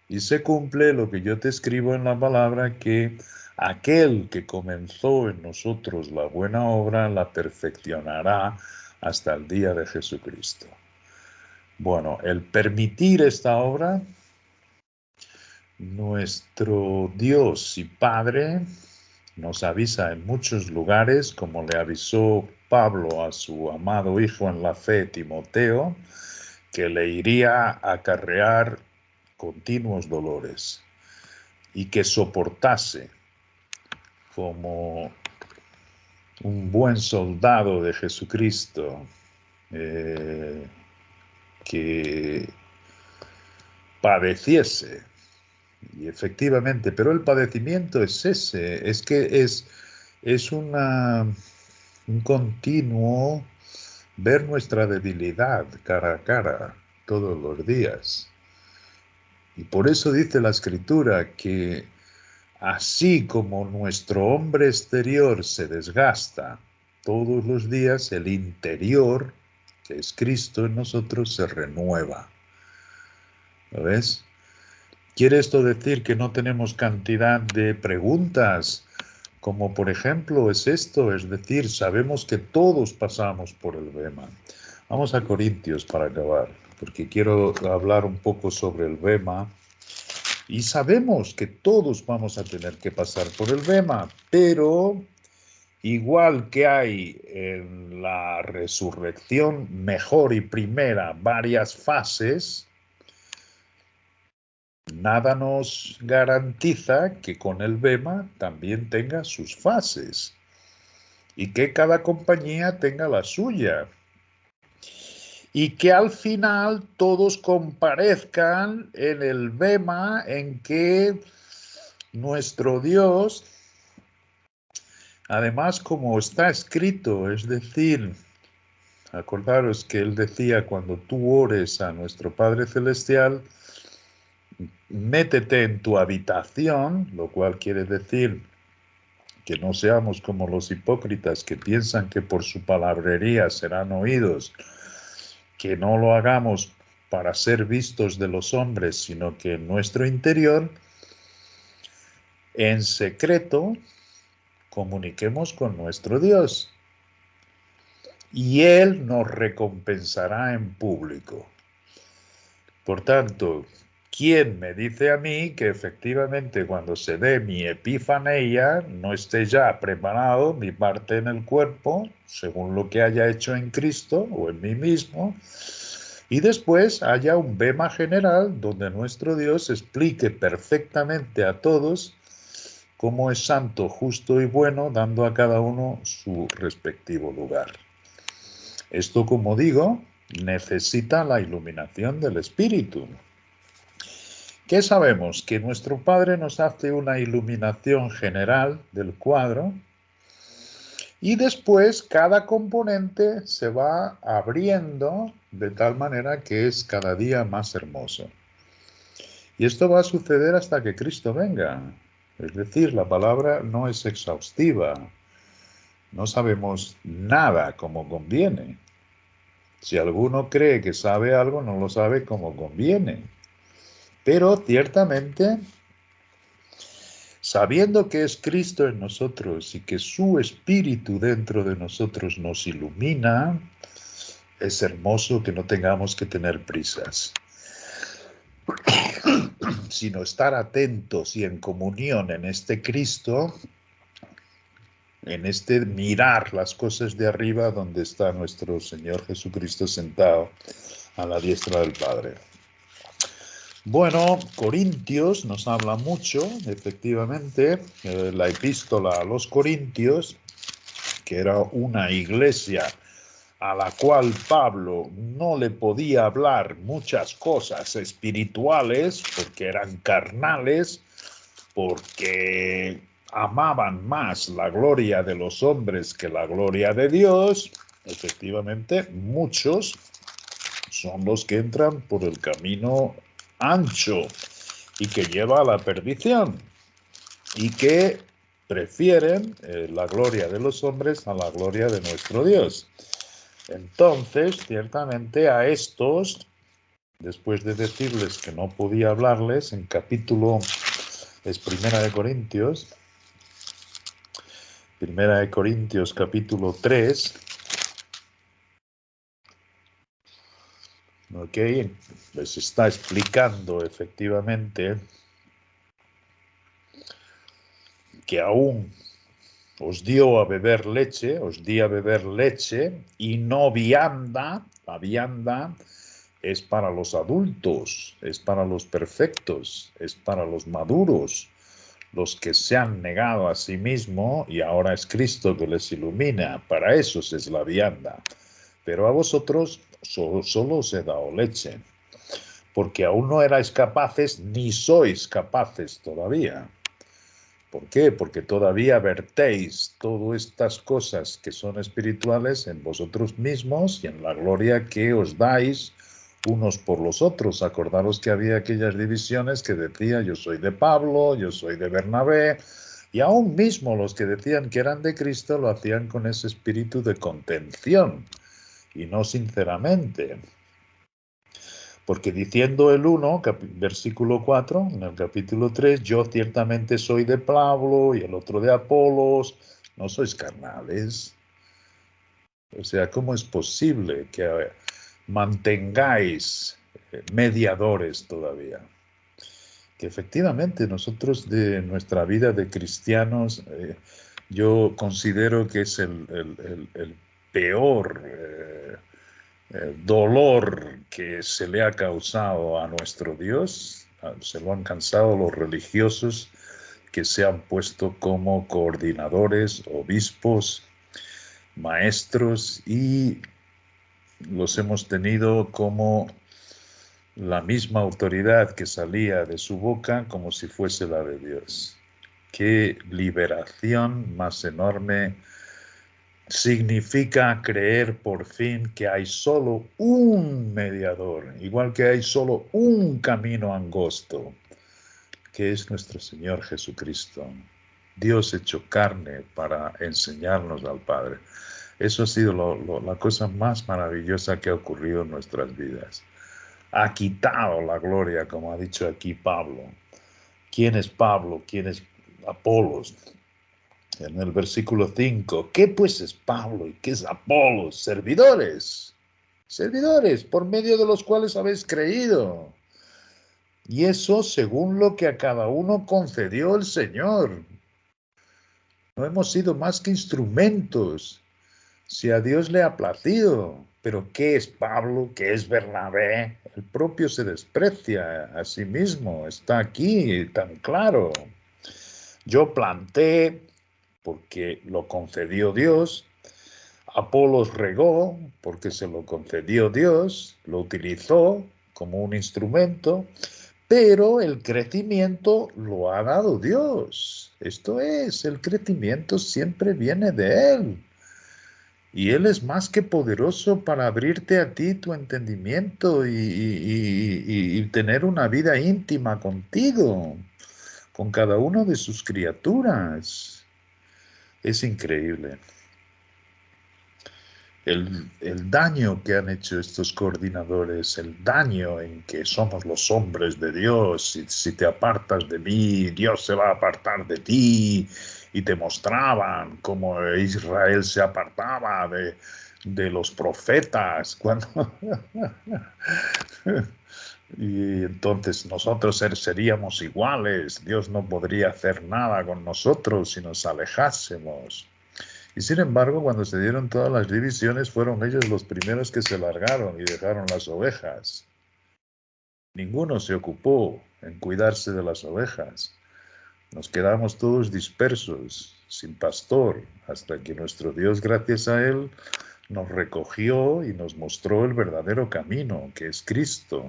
Y se cumple lo que yo te escribo en la palabra, que aquel que comenzó en nosotros la buena obra la perfeccionará hasta el día de Jesucristo. Bueno, el permitir esta obra, nuestro Dios y Padre nos avisa en muchos lugares, como le avisó Pablo a su amado hijo en la fe, Timoteo, que le iría a acarrear continuos dolores y que soportase como un buen soldado de Jesucristo, que padeciese. Y efectivamente, pero el padecimiento es ese, es que es un continuo ver nuestra debilidad cara a cara todos los días. Y por eso dice la Escritura que así como nuestro hombre exterior se desgasta todos los días, el interior, que es Cristo en nosotros, se renueva. ¿Lo ves? ¿Quiere esto decir que no tenemos cantidad de preguntas? Como por ejemplo es esto, es decir, sabemos que todos pasamos por el bema. Vamos a Corintios para acabar, porque quiero hablar un poco sobre el bema. Y sabemos que todos vamos a tener que pasar por el bema, pero igual que hay en la resurrección mejor y primera varias fases, nada nos garantiza que con el bema también tenga sus fases y que cada compañía tenga la suya y que al final todos comparezcan en el bema en que nuestro Dios, además como está escrito, es decir, acordaros que él decía cuando tú ores a nuestro Padre Celestial, métete en tu habitación, lo cual quiere decir que no seamos como los hipócritas que piensan que por su palabrería serán oídos, que no lo hagamos para ser vistos de los hombres, sino que en nuestro interior, en secreto, comuniquemos con nuestro Dios y Él nos recompensará en público. Por tanto, ¿quién me dice a mí que efectivamente cuando se dé mi epifanía no esté ya preparado mi parte en el cuerpo, según lo que haya hecho en Cristo o en mí mismo, y después haya un bema general donde nuestro Dios explique perfectamente a todos cómo es santo, justo y bueno, dando a cada uno su respectivo lugar? Esto, como digo, necesita la iluminación del Espíritu. ¿Qué sabemos? Que nuestro Padre nos hace una iluminación general del cuadro y después cada componente se va abriendo de tal manera que es cada día más hermoso. Y esto va a suceder hasta que Cristo venga. Es decir, la palabra no es exhaustiva. No sabemos nada como conviene. Si alguno cree que sabe algo, no lo sabe como conviene. Pero ciertamente, sabiendo que es Cristo en nosotros y que su Espíritu dentro de nosotros nos ilumina, es hermoso que no tengamos que tener prisas, sino estar atentos y en comunión en este Cristo, en este mirar las cosas de arriba donde está nuestro Señor Jesucristo sentado a la diestra del Padre. Bueno, Corintios nos habla mucho, efectivamente, la epístola a los Corintios, que era una iglesia a la cual Pablo no le podía hablar muchas cosas espirituales, porque eran carnales, porque amaban más la gloria de los hombres que la gloria de Dios. Efectivamente, muchos son los que entran por el camino ancho y que lleva a la perdición y que prefieren la gloria de los hombres a la gloria de nuestro Dios. Entonces, ciertamente a estos, después de decirles que no podía hablarles, en capítulo, es Primera de Corintios capítulo 3, ok, les está explicando efectivamente que aún os di a beber leche y no vianda. La vianda es para los adultos, es para los perfectos, es para los maduros, los que se han negado a sí mismo y ahora es Cristo que les ilumina. Para esos es la vianda. Pero a vosotros solo os he dado leche, porque aún no erais capaces ni sois capaces todavía. ¿Por qué? Porque todavía vertéis todas estas cosas que son espirituales en vosotros mismos y en la gloria que os dais unos por los otros. Acordaros que había aquellas divisiones que decía yo soy de Pablo, yo soy de Bernabé, y aún mismo los que decían que eran de Cristo lo hacían con ese espíritu de contención y no sinceramente. Porque diciendo el uno, versículo 4, en el capítulo 3, yo ciertamente soy de Pablo y el otro de Apolos, no sois carnales. O sea, ¿cómo es posible que mantengáis mediadores todavía? Que efectivamente nosotros de nuestra vida de cristianos, yo considero que es el peor dolor que se le ha causado a nuestro Dios, se lo han causado los religiosos que se han puesto como coordinadores, obispos, maestros y los hemos tenido como la misma autoridad que salía de su boca como si fuese la de Dios. Qué liberación más enorme significa creer por fin que hay solo un mediador, igual que hay solo un camino angosto, que es nuestro Señor Jesucristo, Dios hecho carne para enseñarnos al Padre. Eso ha sido la cosa más maravillosa que ha ocurrido en nuestras vidas. Ha quitado la gloria, como ha dicho aquí Pablo. ¿Quién es Pablo? ¿Quién es Apolos? En el versículo 5, ¿qué pues es Pablo y qué es Apolos? Servidores, servidores por medio de los cuales habéis creído. Y eso según lo que a cada uno concedió el Señor. No hemos sido más que instrumentos, si a Dios le ha placido. Pero ¿qué es Pablo? ¿Qué es Bernabé? El propio se desprecia a sí mismo, está aquí tan claro. Yo planté porque lo concedió Dios, Apolos regó porque se lo concedió Dios, lo utilizó como un instrumento, pero el crecimiento lo ha dado Dios. Esto es, el crecimiento siempre viene de Él. Y Él es más que poderoso para abrirte a ti tu entendimiento y tener una vida íntima contigo, con cada una de sus criaturas. Es increíble. el daño que han hecho estos coordinadores, el daño en que somos los hombres de Dios, si te apartas de mí, Dios se va a apartar de ti, y te mostraban cómo Israel se apartaba de los profetas, y entonces nosotros seríamos iguales, Dios no podría hacer nada con nosotros si nos alejásemos. Y sin embargo, cuando se dieron todas las divisiones, fueron ellos los primeros que se largaron y dejaron las ovejas. Ninguno se ocupó en cuidarse de las ovejas. Nos quedamos todos dispersos, sin pastor, hasta que nuestro Dios, gracias a Él, nos recogió y nos mostró el verdadero camino, que es Cristo.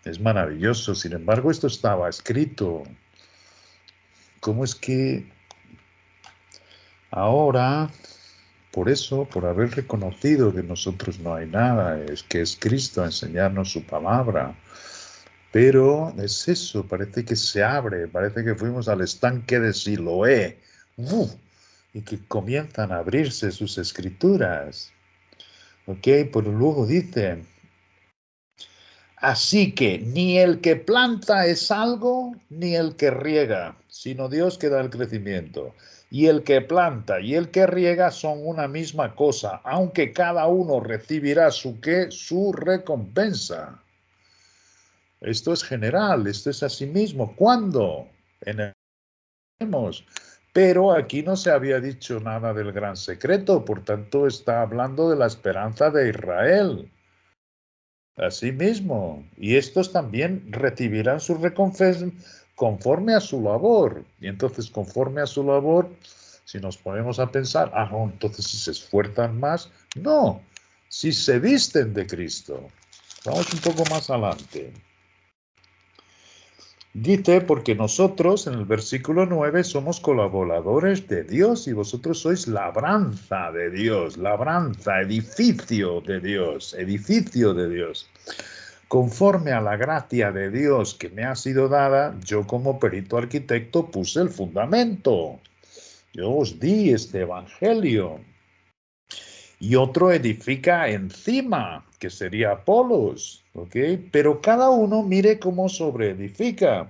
Es maravilloso. Sin embargo, esto estaba escrito. ¿Cómo es que ahora, por eso, por haber reconocido que nosotros no hay nada, es que es Cristo a enseñarnos su palabra? Pero es eso, parece que se abre, parece que fuimos al estanque de Siloé, y que comienzan a abrirse sus escrituras. ¿Ok? Pero luego dice, así que ni el que planta es algo, ni el que riega, sino Dios que da el crecimiento. Y el que planta y el que riega son una misma cosa, aunque cada uno recibirá su recompensa. Esto es general, esto es así mismo. ¿Cuándo? Pero aquí no se había dicho nada del gran secreto, por tanto está hablando de la esperanza de Israel. Así mismo, y estos también recibirán su recompensa conforme a su labor. Y entonces, conforme a su labor, si nos ponemos a pensar, no, entonces si se esfuerzan más, no, si se visten de Cristo. Vamos un poco más adelante. Dice, porque nosotros, en el versículo 9, somos colaboradores de Dios y vosotros sois labranza de Dios, labranza, edificio de Dios, edificio de Dios. Conforme a la gracia de Dios que me ha sido dada, yo como perito arquitecto puse el fundamento. Yo os di este evangelio. Y otro edifica encima, que sería Apolos, ¿ok? Pero cada uno mire cómo sobreedifica,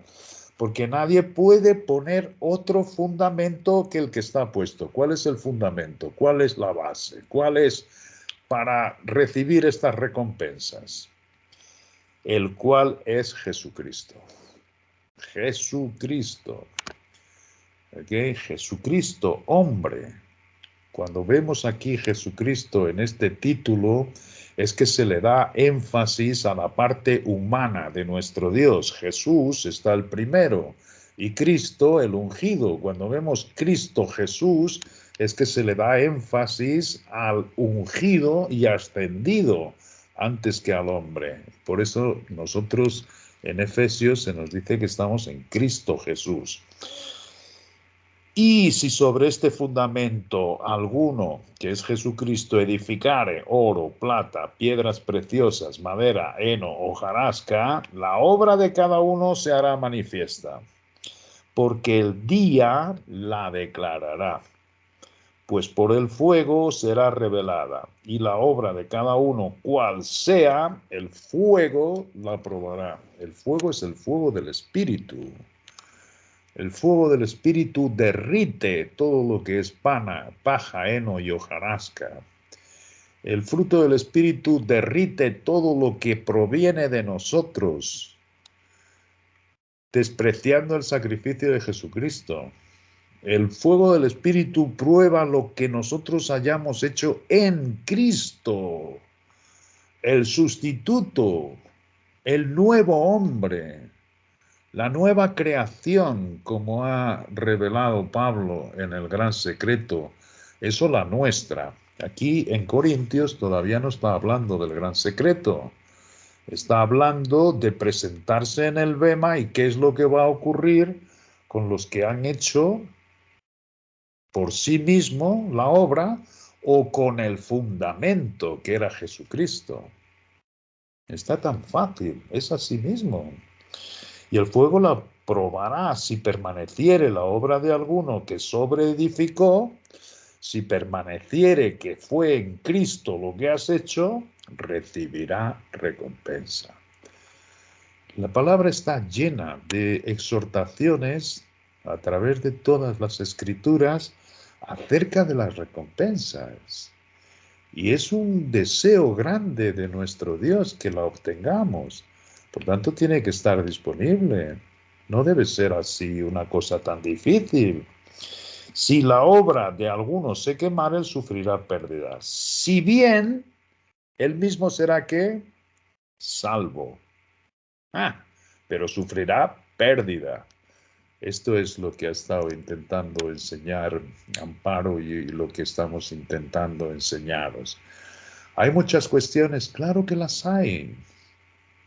porque nadie puede poner otro fundamento que el que está puesto. ¿Cuál es el fundamento? ¿Cuál es la base? ¿Cuál es para recibir estas recompensas? El cual es Jesucristo. Jesucristo. ¿Ok? Jesucristo, hombre. Cuando vemos aquí Jesucristo en este título, es que se le da énfasis a la parte humana de nuestro Dios. Jesús está el primero y Cristo el ungido. Cuando vemos Cristo Jesús, es que se le da énfasis al ungido y ascendido antes que al hombre. Por eso nosotros en Efesios se nos dice que estamos en Cristo Jesús. Y si sobre este fundamento alguno, que es Jesucristo, edificare oro, plata, piedras preciosas, madera, heno, hojarasca, la obra de cada uno se hará manifiesta, porque el día la declarará, pues por el fuego será revelada, y la obra de cada uno, cual sea, el fuego la probará. El fuego es el fuego del Espíritu. El fuego del Espíritu derrite todo lo que es paja, heno y hojarasca. El fruto del Espíritu derrite todo lo que proviene de nosotros, despreciando el sacrificio de Jesucristo. El fuego del Espíritu prueba lo que nosotros hayamos hecho en Cristo, el sustituto, el nuevo hombre. La nueva creación, como ha revelado Pablo en el gran secreto, eso la nuestra. Aquí en Corintios todavía no está hablando del gran secreto. Está hablando de presentarse en el bema y qué es lo que va a ocurrir con los que han hecho por sí mismo la obra o con el fundamento que era Jesucristo. Está tan fácil, es así mismo. Y el fuego la probará si permaneciere la obra de alguno que sobreedificó, si permaneciere que fue en Cristo lo que has hecho, recibirá recompensa. La palabra está llena de exhortaciones a través de todas las escrituras acerca de las recompensas. Y es un deseo grande de nuestro Dios que la obtengamos. Por tanto, tiene que estar disponible. No debe ser así una cosa tan difícil. Si la obra de alguno se quemare, él sufrirá pérdidas. Si bien, él mismo será ¿qué? Salvo. Pero sufrirá pérdida. Esto es lo que ha estado intentando enseñar Amparo y lo que estamos intentando enseñaros. ¿Hay muchas cuestiones? Claro que las hay.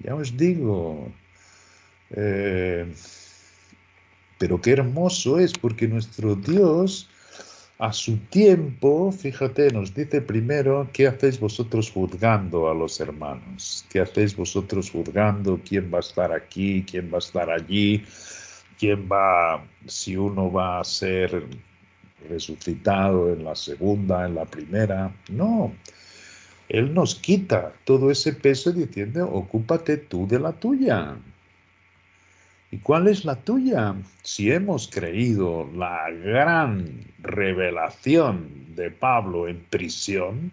Ya os digo. Pero qué hermoso es, porque nuestro Dios, a su tiempo, fíjate, nos dice primero, ¿qué hacéis vosotros juzgando a los hermanos? ¿Qué hacéis vosotros juzgando? ¿Quién va a estar aquí? ¿Quién va a estar allí? ¿Quién va, si uno va a ser resucitado en la segunda, en la primera? No. Él nos quita todo ese peso diciendo, ocúpate tú de la tuya. ¿Y cuál es la tuya? Si hemos creído la gran revelación de Pablo en prisión,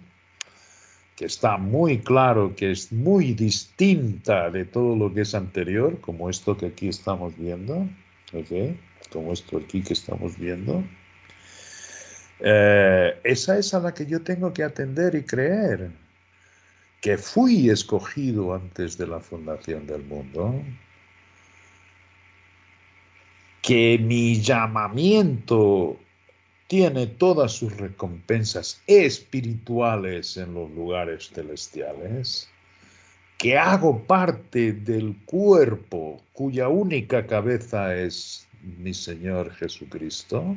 que está muy claro que es muy distinta de todo lo que es anterior, como esto que aquí estamos viendo, ¿ok? Como esto aquí que estamos viendo. Esa es a la que yo tengo que atender y creer, que fui escogido antes de la fundación del mundo, que mi llamamiento tiene todas sus recompensas espirituales en los lugares celestiales, que hago parte del cuerpo cuya única cabeza es mi Señor Jesucristo,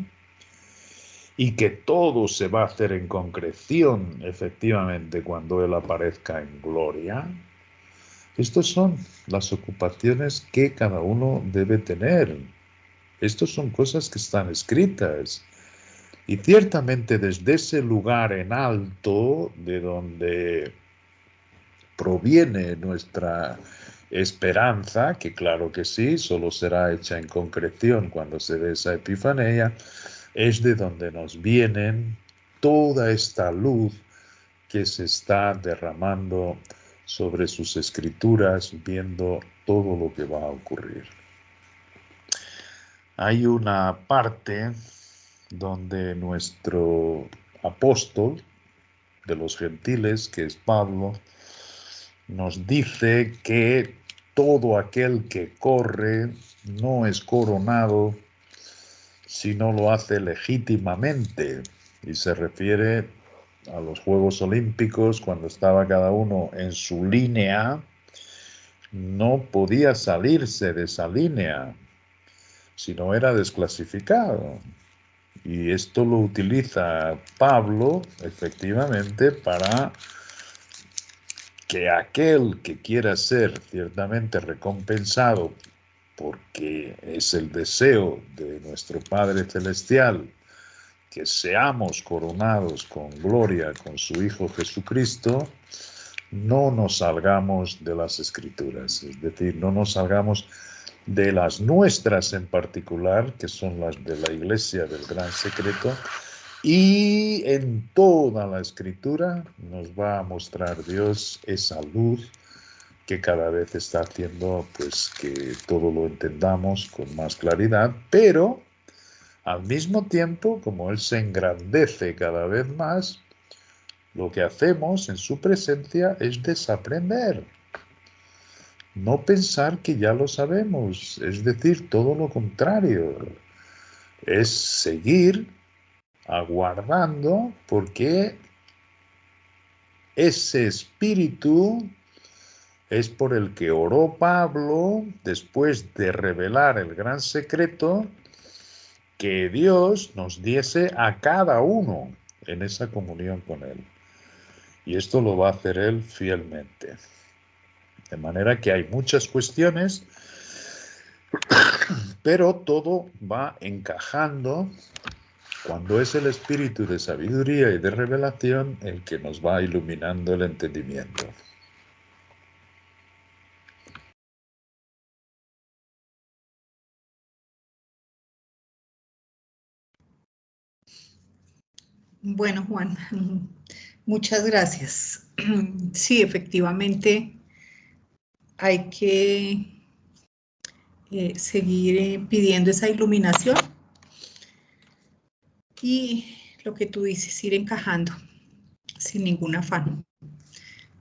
y que todo se va a hacer en concreción, efectivamente, cuando Él aparezca en gloria. Estas son las ocupaciones que cada uno debe tener. Estas son cosas que están escritas. Y ciertamente desde ese lugar en alto, de donde proviene nuestra esperanza, que claro que sí, solo será hecha en concreción cuando se dé esa epifanía, es de donde nos vienen toda esta luz que se está derramando sobre sus escrituras, viendo todo lo que va a ocurrir. Hay una parte donde nuestro apóstol de los gentiles, que es Pablo, nos dice que todo aquel que corre no es coronado si no lo hace legítimamente, y se refiere a los Juegos Olímpicos, cuando estaba cada uno en su línea, no podía salirse de esa línea, si no era desclasificado. Y esto lo utiliza Pablo, efectivamente, para que aquel que quiera ser ciertamente recompensado, porque es el deseo de nuestro Padre Celestial, que seamos coronados con gloria con su Hijo Jesucristo, no nos salgamos de las Escrituras, es decir, no nos salgamos de las nuestras en particular, que son las de la Iglesia del Gran Secreto, y en toda la Escritura nos va a mostrar Dios esa luz que cada vez está haciendo pues que todo lo entendamos con más claridad, pero al mismo tiempo, como Él se engrandece cada vez más, lo que hacemos en su presencia es desaprender. No pensar que ya lo sabemos, es decir, todo lo contrario. Es seguir aguardando porque ese espíritu es por el que oró Pablo después de revelar el gran secreto, que Dios nos diese a cada uno en esa comunión con Él. Y esto lo va a hacer Él fielmente. De manera que hay muchas cuestiones, pero todo va encajando cuando es el espíritu de sabiduría y de revelación el que nos va iluminando el entendimiento. Bueno, Juan, muchas gracias. Sí, efectivamente hay que seguir pidiendo esa iluminación y lo que tú dices, ir encajando sin ningún afán.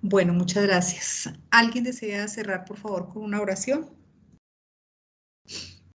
Bueno, muchas gracias. ¿Alguien desea cerrar, por favor, con una oración?